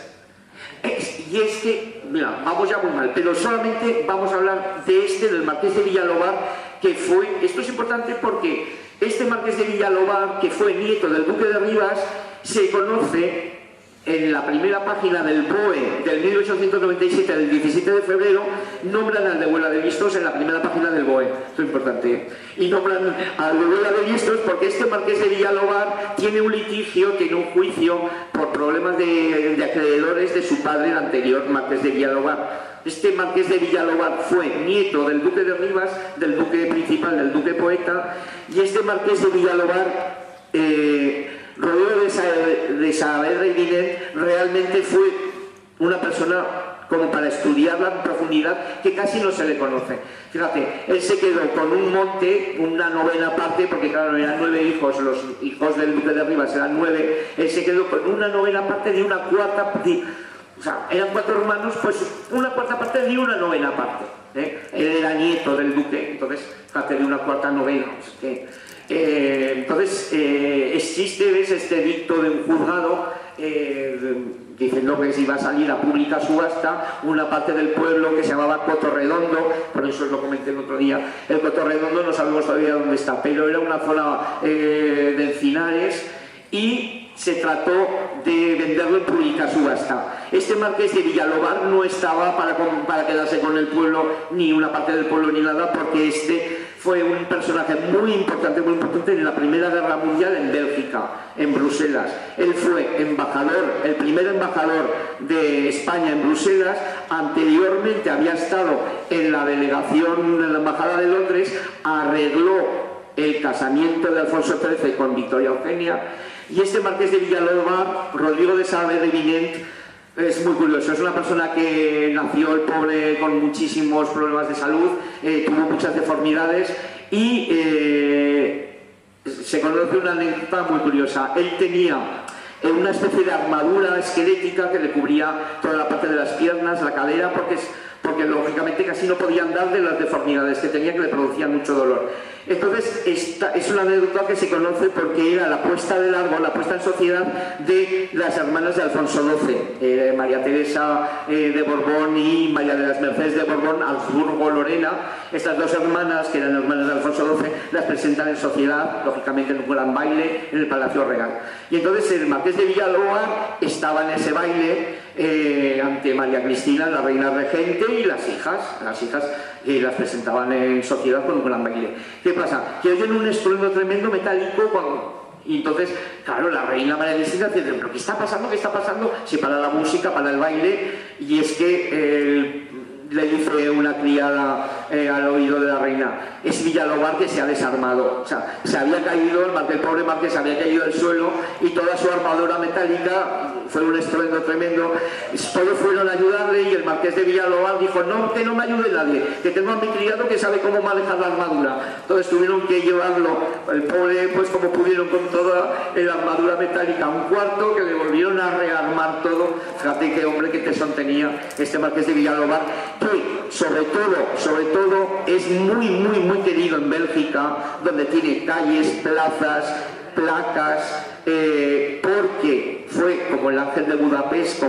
Y es que, mira, vamos ya muy mal, pero solamente vamos a hablar de del Marqués de Villalobar, que fue... Esto es importante porque este Marqués de Villalobar, que fue nieto del duque de Rivas, se conoce en la primera página del BOE del 1897, del 17 de febrero, nombran al de Huela de Vistos en la primera página del BOE. Esto es importante. Y nombran al de Huela de Vistos porque este Marqués de Villalobar tiene un litigio, tiene un juicio por problemas de acreedores de su padre, el anterior Marqués de Villalobar. Este Marqués de Villalobar fue nieto del duque de Rivas, del duque principal, del duque poeta, y este Marqués de Villalobar, rodeado de Saavedra y Guinet, realmente fue una persona como para estudiarla en profundidad, que casi no se le conoce. Fíjate, él se quedó con un monte, una novena parte, porque claro, eran 9 hijos, los hijos del duque de Rivas eran 9, él se quedó con una novena parte de una cuarta, o sea, eran 4 hermanos, pues una cuarta parte de una novena parte. Él era nieto del duque, entonces, fíjate, de una cuarta novena. Entonces existe, ¿ves?, este dicto de un juzgado diciendo que se iba a salir a pública subasta una parte del pueblo que se llamaba Cotorredondo, por eso os lo comenté el otro día. El Cotorredondo no sabemos todavía dónde está, pero era una zona de encinares, y se trató de venderlo en pública subasta. Este Marqués de Villalobar no estaba para quedarse con el pueblo, ni una parte del pueblo ni nada, porque este fue un personaje muy importante en la Primera Guerra Mundial en Bélgica, en Bruselas. Él fue embajador, el primer embajador de España en Bruselas. Anteriormente había estado en la delegación, en la Embajada de Londres, arregló el casamiento de Alfonso XIII con Victoria Eugenia. Y este Marqués de Villalobar, Rodrigo de Saavedra y Guinet, es muy curioso. Es una persona que nació, el pobre, con muchísimos problemas de salud, tuvo muchas deformidades, y se conoce una anécdota muy curiosa. Él tenía una especie de armadura esquelética que le cubría toda la parte de las piernas, la cadera, porque lógicamente casi no podía andar de las deformidades que tenía, que le producían mucho dolor. Entonces, esta es una anécdota que se conoce porque era la puesta del árbol, la puesta en sociedad de las hermanas de Alfonso XII, María Teresa de Borbón y María de las Mercedes de Borbón, Habsburgo, Lorena. Estas dos hermanas, que eran hermanas de Alfonso XII, las presentan en sociedad, lógicamente en un gran baile en el Palacio Real. Y entonces el Marqués de Villalobar estaba en ese baile ante María Cristina, la reina regente, y las hijas las presentaban en sociedad con un gran baile. ¿Qué pasa? Que oyen un estruendo tremendo metálico Y entonces, claro, la reina María Cristina dice, ¿pero qué está pasando? ¿Qué está pasando? Si para la música, para el baile, y es que le dice una criada al oído de la reina, es Villalobar que se ha desarmado. O sea, se había caído, el pobre marqués se había caído del suelo y toda su armadura metálica fue un estruendo tremendo. Todos fueron a ayudarle y el marqués de Villalobar dijo, no, que no me ayude nadie, que tengo a mi criado que sabe cómo manejar la armadura. Entonces tuvieron que llevarlo, el pobre, pues como pudieron, con toda la armadura metálica a un cuarto, que le volvieron a rearmar todo. Fíjate qué hombre, qué tesón tenía este marqués de Villalobar, que sobre todo es muy querido en Bélgica, donde tiene calles, plazas, placas, porque fue como el Ángel de Budapest,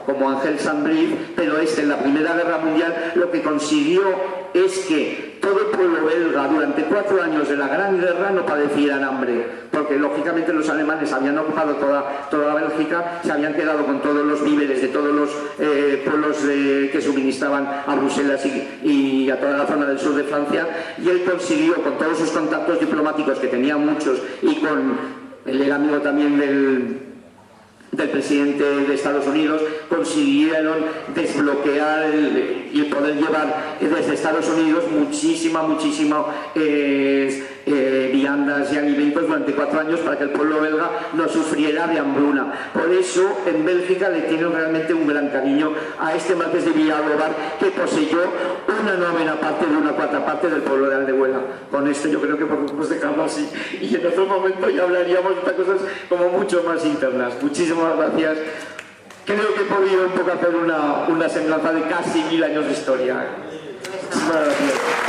como Ángel Sambriz, pero en la Primera Guerra Mundial lo que consiguió es que todo el pueblo belga durante 4 años de la Gran Guerra no padecieran hambre, porque lógicamente los alemanes habían ocupado toda Bélgica, se habían quedado con todos los víveres de todos los pueblos que suministraban a Bruselas y a toda la zona del sur de Francia, y él consiguió, con todos sus contactos diplomáticos, que tenía muchos, y él era amigo también del presidente de Estados Unidos, consiguieron desbloquear y poder llevar desde Estados Unidos muchísima viandas y alimentos durante 4 años para que el pueblo belga no sufriera de hambruna. Por eso en Bélgica le tienen realmente un gran cariño a este marqués de Villalobar, que poseyó una 9ª parte de una 4ª parte del pueblo de Aldehuela. Con esto yo creo que podemos dejarlo así, y en otro momento ya hablaríamos de cosas como mucho más internas. Muchísimas gracias. Creo que he podido un poco hacer una semblanza de casi 1000 años de historia. Muchísimas gracias.